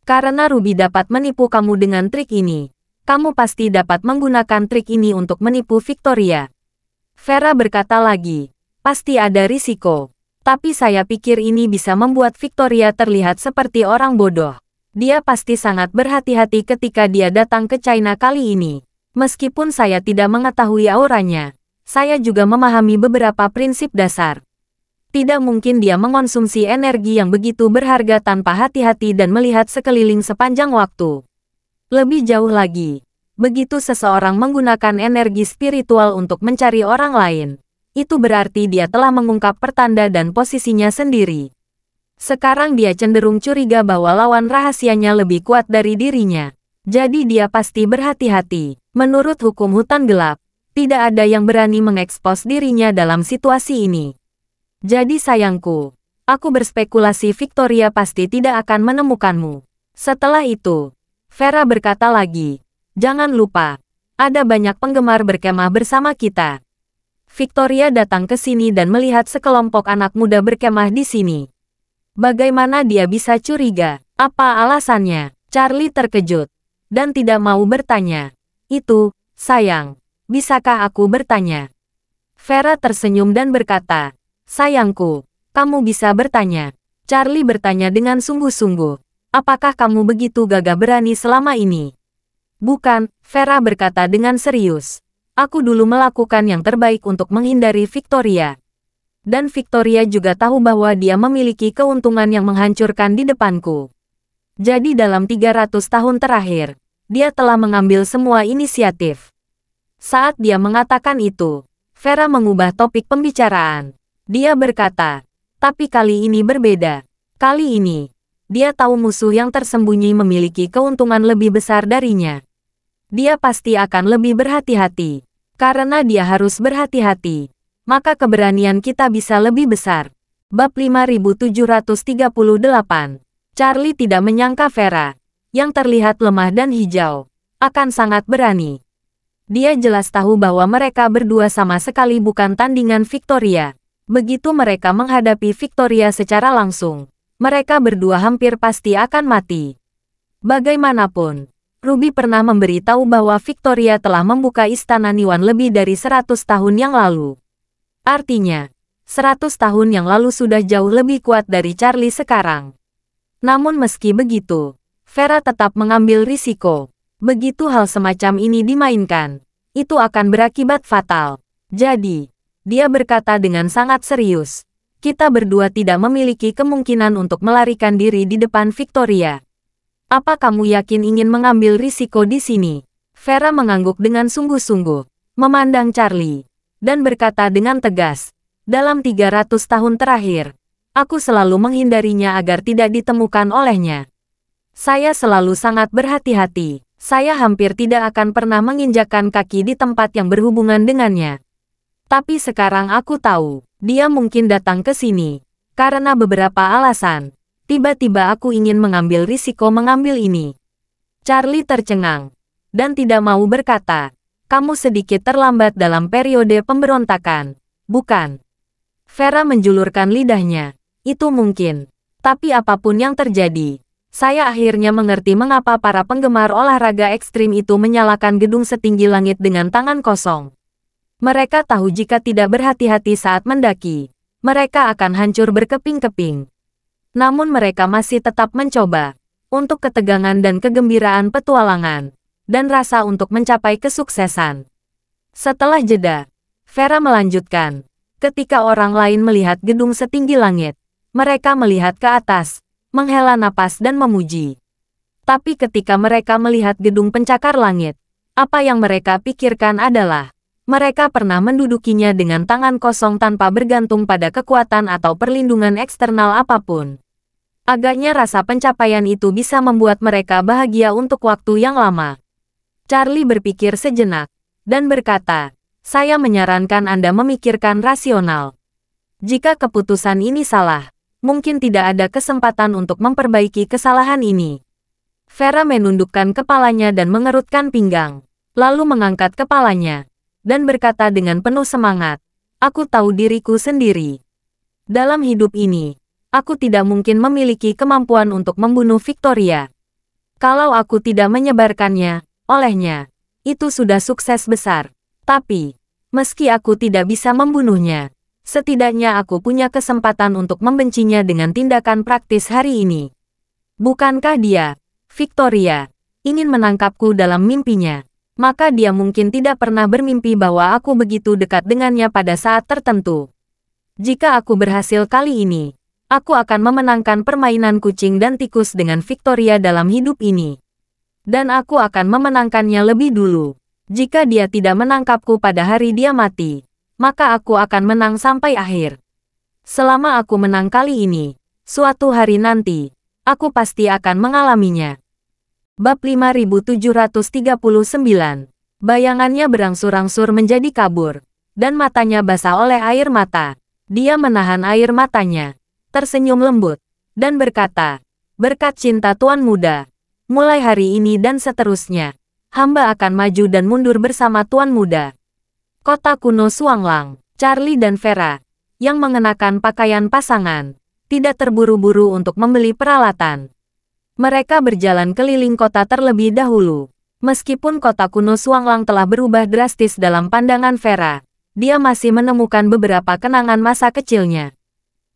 Karena Ruby dapat menipu kamu dengan trik ini, kamu pasti dapat menggunakan trik ini untuk menipu Victoria." Vera berkata lagi, "Pasti ada risiko. Tapi saya pikir ini bisa membuat Victoria terlihat seperti orang bodoh. Dia pasti sangat berhati-hati ketika dia datang ke China kali ini. Meskipun saya tidak mengetahui auranya, saya juga memahami beberapa prinsip dasar. Tidak mungkin dia mengonsumsi energi yang begitu berharga tanpa hati-hati dan melihat sekeliling sepanjang waktu. Lebih jauh lagi, begitu seseorang menggunakan energi spiritual untuk mencari orang lain, itu berarti dia telah mengungkap pertanda dan posisinya sendiri. Sekarang dia cenderung curiga bahwa lawan rahasianya lebih kuat dari dirinya. Jadi dia pasti berhati-hati. Menurut hukum hutan gelap, tidak ada yang berani mengekspos dirinya dalam situasi ini. Jadi sayangku, aku berspekulasi Victoria pasti tidak akan menemukanmu." Setelah itu, Vera berkata lagi, "Jangan lupa, ada banyak penggemar berkemah bersama kita. Victoria datang ke sini dan melihat sekelompok anak muda berkemah di sini. Bagaimana dia bisa curiga? Apa alasannya?" Charlie terkejut dan tidak mau bertanya. "Itu, sayang, bisakah aku bertanya?" Vera tersenyum dan berkata, "Sayangku, kamu bisa bertanya." Charlie bertanya dengan sungguh-sungguh, "Apakah kamu begitu gagah berani selama ini?" "Bukan," Vera berkata dengan serius. "Aku dulu melakukan yang terbaik untuk menghindari Victoria. Dan Victoria juga tahu bahwa dia memiliki keuntungan yang menghancurkan di depanku. Jadi dalam 300 tahun terakhir, dia telah mengambil semua inisiatif." Saat dia mengatakan itu, Vera mengubah topik pembicaraan. Dia berkata, "Tapi kali ini berbeda. Kali ini, dia tahu musuh yang tersembunyi memiliki keuntungan lebih besar darinya. Dia pasti akan lebih berhati-hati. Karena dia harus berhati-hati, maka keberanian kita bisa lebih besar." Bab 5738. Charlie tidak menyangka Vera, yang terlihat lemah dan hijau, akan sangat berani. Dia jelas tahu bahwa mereka berdua sama sekali bukan tandingan Victoria. Begitu mereka menghadapi Victoria secara langsung, mereka berdua hampir pasti akan mati. Bagaimanapun, Ruby pernah memberitahu bahwa Victoria telah membuka istana Niwan lebih dari 100 tahun yang lalu. Artinya, 100 tahun yang lalu sudah jauh lebih kuat dari Charlie sekarang. Namun meski begitu, Vera tetap mengambil risiko. Begitu hal semacam ini dimainkan, itu akan berakibat fatal. Jadi, dia berkata dengan sangat serius, kita berdua tidak memiliki kemungkinan untuk melarikan diri di depan Victoria. Apa kamu yakin ingin mengambil risiko di sini? Vera mengangguk dengan sungguh-sungguh, memandang Charlie, dan berkata dengan tegas, dalam 300 tahun terakhir, aku selalu menghindarinya agar tidak ditemukan olehnya. Saya selalu sangat berhati-hati, saya hampir tidak akan pernah menginjakkan kaki di tempat yang berhubungan dengannya. Tapi sekarang aku tahu, dia mungkin datang ke sini, karena beberapa alasan. Tiba-tiba aku ingin mengambil risiko mengambil ini. Charlie tercengang, dan tidak mau berkata, kamu sedikit terlambat dalam periode pemberontakan, bukan? Vera menjulurkan lidahnya, itu mungkin. Tapi apapun yang terjadi, saya akhirnya mengerti mengapa para penggemar olahraga ekstrim itu menyalakan gedung setinggi langit dengan tangan kosong. Mereka tahu jika tidak berhati-hati saat mendaki, mereka akan hancur berkeping-keping. Namun mereka masih tetap mencoba, untuk ketegangan dan kegembiraan petualangan, dan rasa untuk mencapai kesuksesan. Setelah jeda, Vera melanjutkan, ketika orang lain melihat gedung setinggi langit, mereka melihat ke atas, menghela napas dan memuji. Tapi ketika mereka melihat gedung pencakar langit, apa yang mereka pikirkan adalah, mereka pernah mendudukinya dengan tangan kosong tanpa bergantung pada kekuatan atau perlindungan eksternal apapun. Agaknya rasa pencapaian itu bisa membuat mereka bahagia untuk waktu yang lama. Charlie berpikir sejenak, dan berkata, saya menyarankan Anda memikirkan rasional. Jika keputusan ini salah, mungkin tidak ada kesempatan untuk memperbaiki kesalahan ini. Vera menundukkan kepalanya dan mengerutkan pinggang, lalu mengangkat kepalanya, dan berkata dengan penuh semangat, aku tahu diriku sendiri. Dalam hidup ini, aku tidak mungkin memiliki kemampuan untuk membunuh Victoria. Kalau aku tidak menyebarkannya, olehnya, itu sudah sukses besar. Tapi, meski aku tidak bisa membunuhnya, setidaknya aku punya kesempatan untuk membencinya dengan tindakan praktis hari ini. Bukankah dia, Victoria, ingin menangkapku dalam mimpinya? Maka dia mungkin tidak pernah bermimpi bahwa aku begitu dekat dengannya pada saat tertentu. Jika aku berhasil kali ini, aku akan memenangkan permainan kucing dan tikus dengan Victoria dalam hidup ini. Dan aku akan memenangkannya lebih dulu. Jika dia tidak menangkapku pada hari dia mati, maka aku akan menang sampai akhir. Selama aku menang kali ini, suatu hari nanti, aku pasti akan mengalaminya. Bab 5739. Bayangannya berangsur-angsur menjadi kabur, dan matanya basah oleh air mata. Dia menahan air matanya, tersenyum lembut, dan berkata, berkat cinta Tuan Muda, mulai hari ini dan seterusnya, hamba akan maju dan mundur bersama Tuan Muda. Kota kuno Xuanglang, Charlie dan Vera, yang mengenakan pakaian pasangan, tidak terburu-buru untuk membeli peralatan. Mereka berjalan keliling kota terlebih dahulu. Meskipun kota kuno Xuanglang telah berubah drastis dalam pandangan Vera, dia masih menemukan beberapa kenangan masa kecilnya.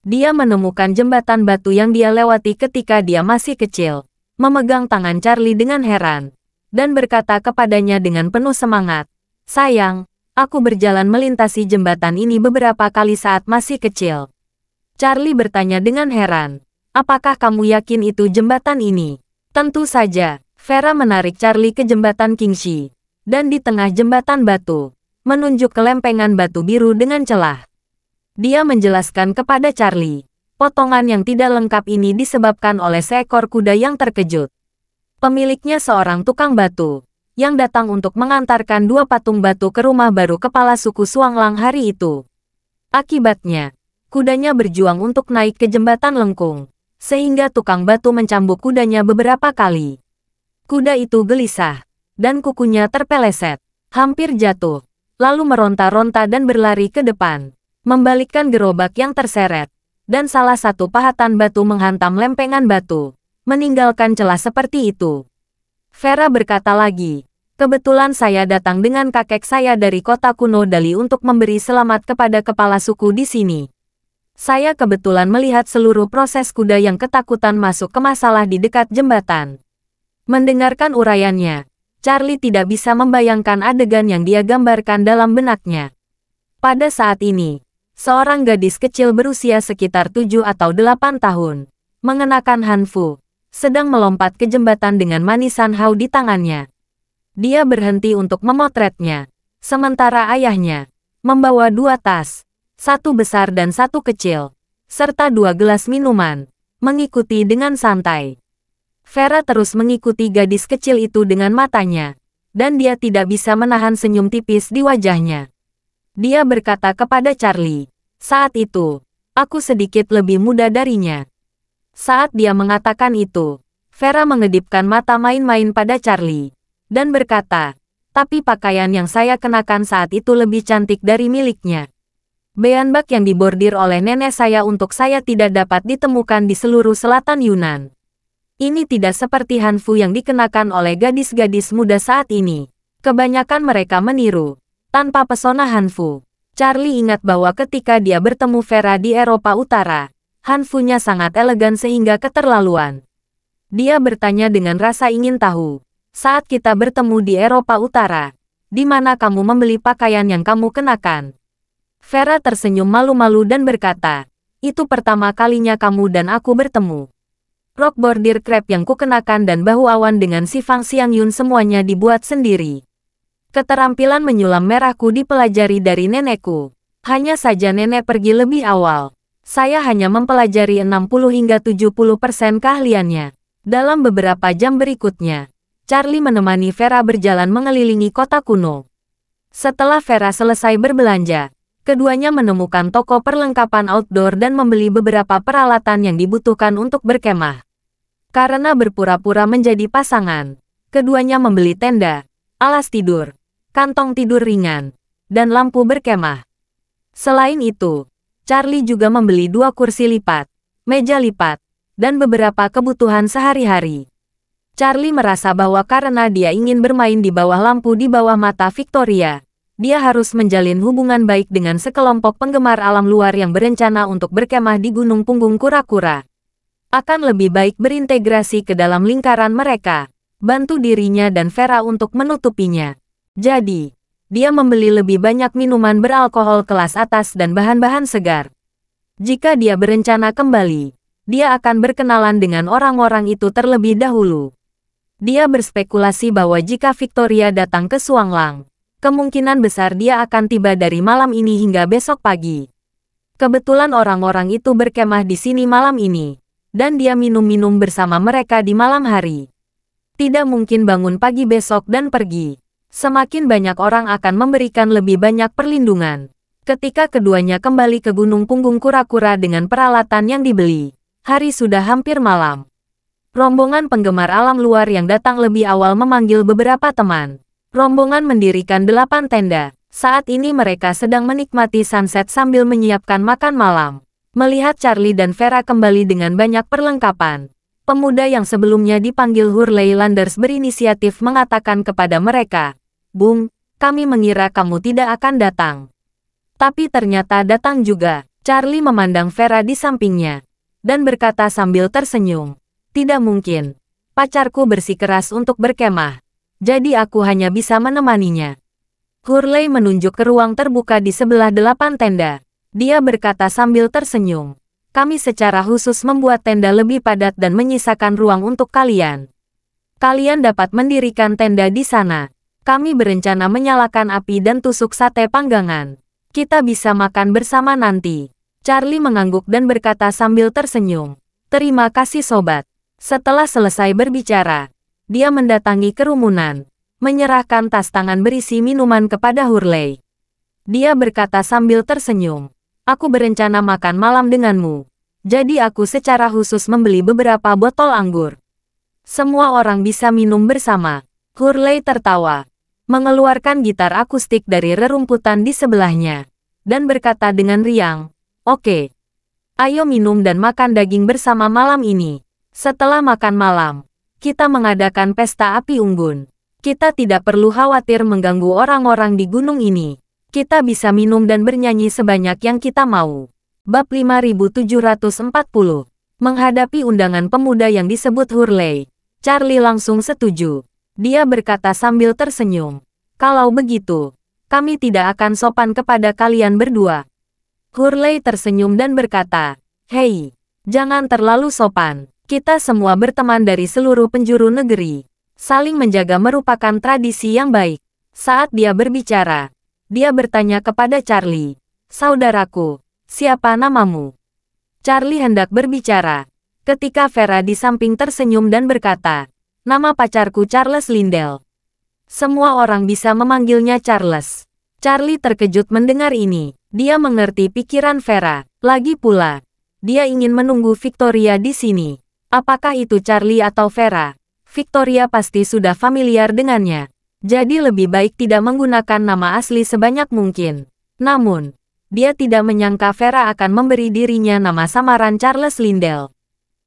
Dia menemukan jembatan batu yang dia lewati ketika dia masih kecil, memegang tangan Charlie dengan heran, dan berkata kepadanya dengan penuh semangat, sayang, aku berjalan melintasi jembatan ini beberapa kali saat masih kecil. Charlie bertanya dengan heran, apakah kamu yakin itu jembatan ini? Tentu saja. Vera menarik Charlie ke jembatan Qingxi, dan di tengah jembatan batu, menunjuk ke lempengan batu biru dengan celah. Dia menjelaskan kepada Charlie, potongan yang tidak lengkap ini disebabkan oleh seekor kuda yang terkejut. Pemiliknya seorang tukang batu, yang datang untuk mengantarkan 2 patung batu ke rumah baru kepala suku Xuanglang hari itu. Akibatnya, kudanya berjuang untuk naik ke jembatan lengkung, sehingga tukang batu mencambuk kudanya beberapa kali. Kuda itu gelisah, dan kukunya terpeleset. hampir jatuh, lalu meronta-ronta dan berlari ke depan, membalikkan gerobak yang terseret, dan salah satu pahatan batu menghantam lempengan batu, meninggalkan celah seperti itu. Vera berkata lagi, kebetulan saya datang dengan kakek saya dari kota kuno Dali untuk memberi selamat kepada kepala suku di sini. Saya kebetulan melihat seluruh proses kuda yang ketakutan masuk ke masalah di dekat jembatan. Mendengarkan uraiannya, Charlie tidak bisa membayangkan adegan yang dia gambarkan dalam benaknya. Pada saat ini, seorang gadis kecil berusia sekitar 7 atau 8 tahun, mengenakan hanfu, sedang melompat ke jembatan dengan manisan hau di tangannya. Dia berhenti untuk memotretnya, sementara ayahnya membawa 2 tas, 1 besar dan 1 kecil, serta 2 gelas minuman, mengikuti dengan santai. Vera terus mengikuti gadis kecil itu dengan matanya, dan dia tidak bisa menahan senyum tipis di wajahnya. Dia berkata kepada Charlie, saat itu, aku sedikit lebih muda darinya. Saat dia mengatakan itu, Vera mengedipkan mata main-main pada Charlie, dan berkata, tapi pakaian yang saya kenakan saat itu lebih cantik dari miliknya. Beanbag yang dibordir oleh nenek saya untuk saya tidak dapat ditemukan di seluruh selatan Yunan. Ini tidak seperti hanfu yang dikenakan oleh gadis-gadis muda saat ini. Kebanyakan mereka meniru, tanpa pesona hanfu. Charlie ingat bahwa ketika dia bertemu Vera di Eropa Utara, hanfunya sangat elegan sehingga keterlaluan. Dia bertanya dengan rasa ingin tahu, saat kita bertemu di Eropa Utara, di mana kamu membeli pakaian yang kamu kenakan? Vera tersenyum malu-malu dan berkata, itu pertama kalinya kamu dan aku bertemu. Rok bordir krep yang kukenakan dan bahu awan dengan sifang Siang Yun semuanya dibuat sendiri. Keterampilan menyulam merahku dipelajari dari nenekku. Hanya saja nenek pergi lebih awal. Saya hanya mempelajari 60 hingga 70% keahliannya. Dalam beberapa jam berikutnya, Charlie menemani Vera berjalan mengelilingi kota kuno. Setelah Vera selesai berbelanja, keduanya menemukan toko perlengkapan outdoor dan membeli beberapa peralatan yang dibutuhkan untuk berkemah. Karena berpura-pura menjadi pasangan, keduanya membeli tenda, alas tidur, kantong tidur ringan, dan lampu berkemah. Selain itu, Charlie juga membeli 2 kursi lipat, meja lipat, dan beberapa kebutuhan sehari-hari. Charlie merasa bahwa karena dia ingin bermain di bawah lampu di bawah mata Victoria, dia harus menjalin hubungan baik dengan sekelompok penggemar alam luar yang berencana untuk berkemah di Gunung Punggung Kura-Kura. Akan lebih baik berintegrasi ke dalam lingkaran mereka, bantu dirinya dan Vera untuk menutupinya. Jadi, dia membeli lebih banyak minuman beralkohol kelas atas dan bahan-bahan segar. Jika dia berencana kembali, dia akan berkenalan dengan orang-orang itu terlebih dahulu. Dia berspekulasi bahwa jika Victoria datang ke Suanglang, kemungkinan besar dia akan tiba dari malam ini hingga besok pagi. Kebetulan orang-orang itu berkemah di sini malam ini, dan dia minum-minum bersama mereka di malam hari. Tidak mungkin bangun pagi besok dan pergi. Semakin banyak orang akan memberikan lebih banyak perlindungan. Ketika keduanya kembali ke Gunung Punggung Kura-Kura dengan peralatan yang dibeli, hari sudah hampir malam. Rombongan penggemar alam luar yang datang lebih awal memanggil beberapa teman. Rombongan mendirikan 8 tenda. Saat ini mereka sedang menikmati sunset sambil menyiapkan makan malam. Melihat Charlie dan Vera kembali dengan banyak perlengkapan, pemuda yang sebelumnya dipanggil Hurley Landers berinisiatif mengatakan kepada mereka, "Bung, kami mengira kamu tidak akan datang." Tapi ternyata datang juga. Charlie memandang Vera di sampingnya, dan berkata sambil tersenyum, "Tidak mungkin. Pacarku bersikeras untuk berkemah. Jadi aku hanya bisa menemaninya." Hurley menunjuk ke ruang terbuka di sebelah 8 tenda. Dia berkata sambil tersenyum, "Kami secara khusus membuat tenda lebih padat dan menyisakan ruang untuk kalian. Kalian dapat mendirikan tenda di sana. Kami berencana menyalakan api dan tusuk sate panggangan. Kita bisa makan bersama nanti." Charlie mengangguk dan berkata sambil tersenyum, "Terima kasih sobat." Setelah selesai berbicara, dia mendatangi kerumunan, menyerahkan tas tangan berisi minuman kepada Hurley. Dia berkata sambil tersenyum, "Aku berencana makan malam denganmu. Jadi aku secara khusus membeli beberapa botol anggur. Semua orang bisa minum bersama." Hurley tertawa. mengeluarkan gitar akustik dari rerumputan di sebelahnya, dan berkata dengan riang, "Oke, ayo minum dan makan daging bersama malam ini. Setelah makan malam, kita mengadakan pesta api unggun. Kita tidak perlu khawatir mengganggu orang-orang di gunung ini. Kita bisa minum dan bernyanyi sebanyak yang kita mau." Bab 5740. Menghadapi undangan pemuda yang disebut Hurley, Charlie langsung setuju. Dia berkata sambil tersenyum, "Kalau begitu, kami tidak akan sopan kepada kalian berdua." Hurley tersenyum dan berkata, "Hei, jangan terlalu sopan. Kita semua berteman dari seluruh penjuru negeri. Saling menjaga merupakan tradisi yang baik." Saat dia berbicara, dia bertanya kepada Charlie, "Saudaraku, siapa namamu?" Charlie hendak berbicara, ketika Vera di samping tersenyum dan berkata, "Nama pacarku Charles Lindell." Semua orang bisa memanggilnya Charles. Charlie terkejut mendengar ini. Dia mengerti pikiran Vera. Lagi pula, dia ingin menunggu Victoria di sini. Apakah itu Charlie atau Vera? Victoria pasti sudah familiar dengannya. Jadi lebih baik tidak menggunakan nama asli sebanyak mungkin. Namun, dia tidak menyangka Vera akan memberi dirinya nama samaran Charles Lindell.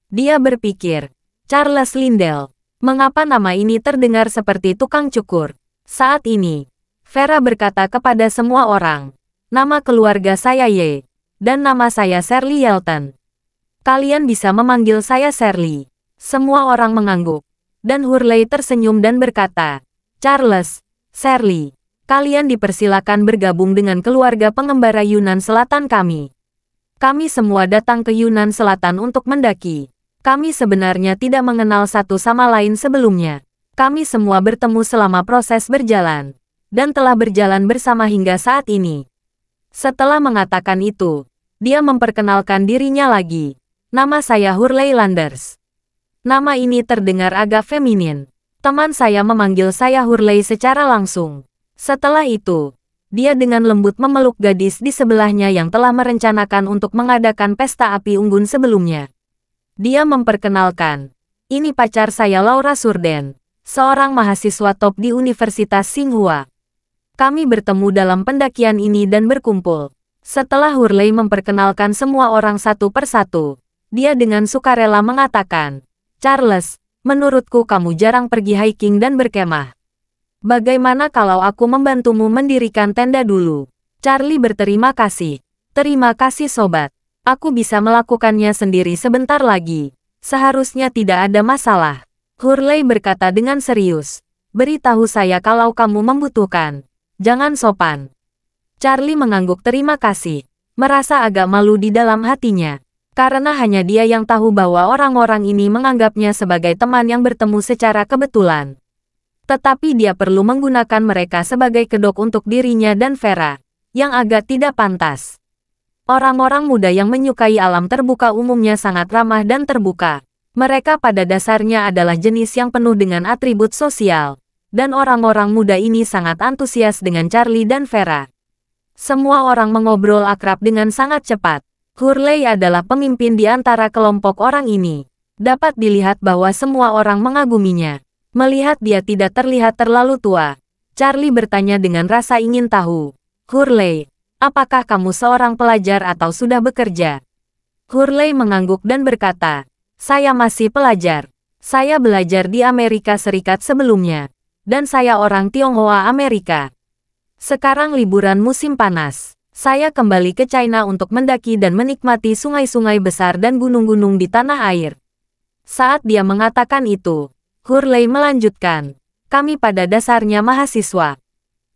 Dia berpikir, Charles Lindell. Mengapa nama ini terdengar seperti tukang cukur? Saat ini, Vera berkata kepada semua orang, "Nama keluarga saya Ye, dan nama saya Shirley Yelton. Kalian bisa memanggil saya Shirley." Semua orang mengangguk, dan Hurley tersenyum dan berkata, "Charles, Shirley, kalian dipersilakan bergabung dengan keluarga pengembara Yunan Selatan kami. Kami semua datang ke Yunan Selatan untuk mendaki. Kami sebenarnya tidak mengenal satu sama lain sebelumnya. Kami semua bertemu selama proses berjalan, dan telah berjalan bersama hingga saat ini." Setelah mengatakan itu, dia memperkenalkan dirinya lagi. "Nama saya Hurley Landers." Nama ini terdengar agak feminin. Teman saya memanggil saya Hurley secara langsung. Setelah itu, dia dengan lembut memeluk gadis di sebelahnya yang telah merencanakan untuk mengadakan pesta api unggun sebelumnya. Dia memperkenalkan, "Ini pacar saya Laura Surden, seorang mahasiswa top di Universitas Tsinghua. Kami bertemu dalam pendakian ini dan berkumpul." Setelah Hurley memperkenalkan semua orang satu persatu, dia dengan sukarela mengatakan, "Charles, menurutku kamu jarang pergi hiking dan berkemah. Bagaimana kalau aku membantumu mendirikan tenda dulu?" Charlie berterima kasih. "Terima kasih sobat. Aku bisa melakukannya sendiri sebentar lagi. Seharusnya tidak ada masalah." Hurley berkata dengan serius, "Beritahu saya kalau kamu membutuhkan. Jangan sopan." Charlie mengangguk terima kasih, merasa agak malu di dalam hatinya. Karena hanya dia yang tahu bahwa orang-orang ini menganggapnya sebagai teman yang bertemu secara kebetulan. Tetapi dia perlu menggunakan mereka sebagai kedok untuk dirinya dan Vera, yang agak tidak pantas. Orang-orang muda yang menyukai alam terbuka umumnya sangat ramah dan terbuka. Mereka pada dasarnya adalah jenis yang penuh dengan atribut sosial, dan orang-orang muda ini sangat antusias dengan Charlie dan Vera. Semua orang mengobrol akrab dengan sangat cepat. Hurley adalah pemimpin di antara kelompok orang ini. Dapat dilihat bahwa semua orang mengaguminya. Melihat dia tidak terlihat terlalu tua, Charlie bertanya dengan rasa ingin tahu, "Hurley, apakah kamu seorang pelajar atau sudah bekerja?" Hurley mengangguk dan berkata, "Saya masih pelajar. Saya belajar di Amerika Serikat sebelumnya, dan saya orang Tionghoa Amerika. Sekarang liburan musim panas. Saya kembali ke China untuk mendaki dan menikmati sungai-sungai besar dan gunung-gunung di tanah air." Saat dia mengatakan itu, Hurley melanjutkan, "Kami pada dasarnya mahasiswa.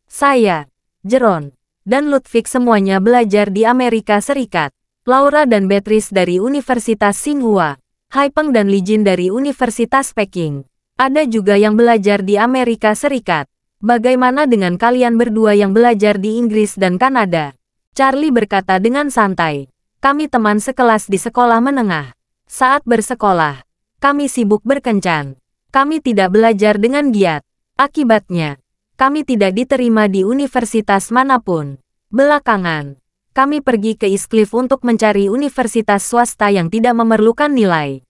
Saya, Jeron, dan Ludwig semuanya belajar di Amerika Serikat. Laura dan Beatrice dari Universitas Tsinghua. Haipeng dan Lijin dari Universitas Peking. Ada juga yang belajar di Amerika Serikat. Bagaimana dengan kalian berdua yang belajar di Inggris dan Kanada?" Charlie berkata dengan santai, "Kami teman sekelas di sekolah menengah. Saat bersekolah, kami sibuk berkencan. Kami tidak belajar dengan giat. Akibatnya, kami tidak diterima di universitas manapun. Belakangan, kami pergi ke East Cliff untuk mencari universitas swasta yang tidak memerlukan nilai.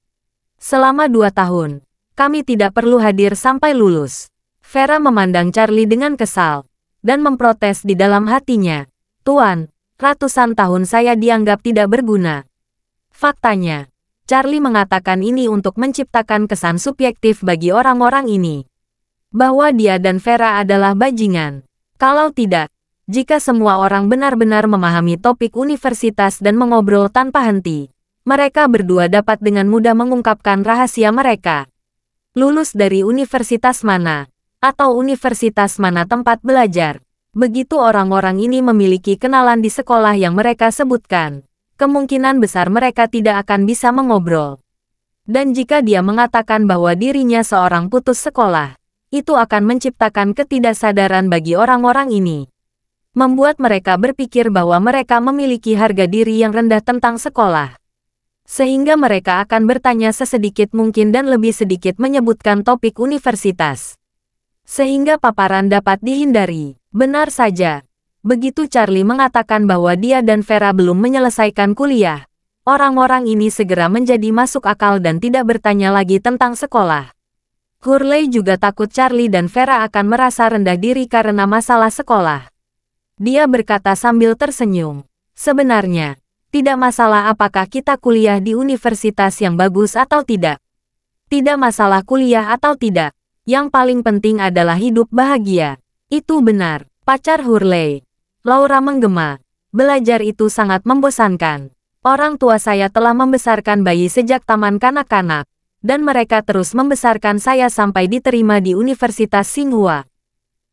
Selama 2 tahun, kami tidak perlu hadir sampai lulus." Vera memandang Charlie dengan kesal, dan memprotes di dalam hatinya. Tuan, ratusan tahun saya dianggap tidak berguna. Faktanya, Charlie mengatakan ini untuk menciptakan kesan subjektif bagi orang-orang ini. Bahwa dia dan Vera adalah bajingan. Kalau tidak, jika semua orang benar-benar memahami topik universitas dan mengobrol tanpa henti, mereka berdua dapat dengan mudah mengungkapkan rahasia mereka. Lulus dari universitas mana, atau universitas mana tempat belajar. Begitu orang-orang ini memiliki kenalan di sekolah yang mereka sebutkan, kemungkinan besar mereka tidak akan bisa mengobrol. Dan jika dia mengatakan bahwa dirinya seorang putus sekolah, itu akan menciptakan ketidaksadaran bagi orang-orang ini. Membuat mereka berpikir bahwa mereka memiliki harga diri yang rendah tentang sekolah. Sehingga mereka akan bertanya sesedikit mungkin dan lebih sedikit menyebutkan topik universitas. Sehingga paparan dapat dihindari. Benar saja. Begitu Charlie mengatakan bahwa dia dan Vera belum menyelesaikan kuliah, orang-orang ini segera menjadi masuk akal dan tidak bertanya lagi tentang sekolah. Hurley juga takut Charlie dan Vera akan merasa rendah diri karena masalah sekolah. Dia berkata sambil tersenyum, sebenarnya, tidak masalah apakah kita kuliah di universitas yang bagus atau tidak. Tidak masalah kuliah atau tidak. Yang paling penting adalah hidup bahagia. Itu benar, pacar Hurley. Laura menggema. Belajar itu sangat membosankan. Orang tua saya telah membesarkan bayi sejak taman kanak-kanak, dan mereka terus membesarkan saya sampai diterima di Universitas Tsinghua.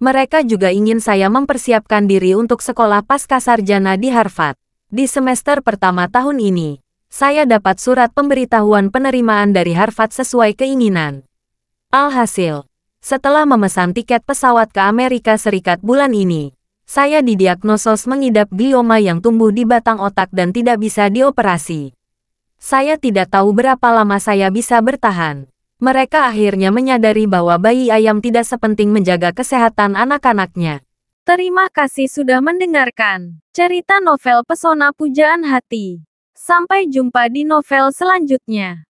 Mereka juga ingin saya mempersiapkan diri untuk sekolah pascasarjana di Harvard. Di semester pertama tahun ini, saya dapat surat pemberitahuan penerimaan dari Harvard sesuai keinginan. Alhasil, setelah memesan tiket pesawat ke Amerika Serikat bulan ini, saya didiagnosos mengidap glioma yang tumbuh di batang otak dan tidak bisa dioperasi. Saya tidak tahu berapa lama saya bisa bertahan. Mereka akhirnya menyadari bahwa bayi ayam tidak sepenting menjaga kesehatan anak-anaknya. Terima kasih sudah mendengarkan cerita novel Pesona Pujaan Hati. Sampai jumpa di novel selanjutnya.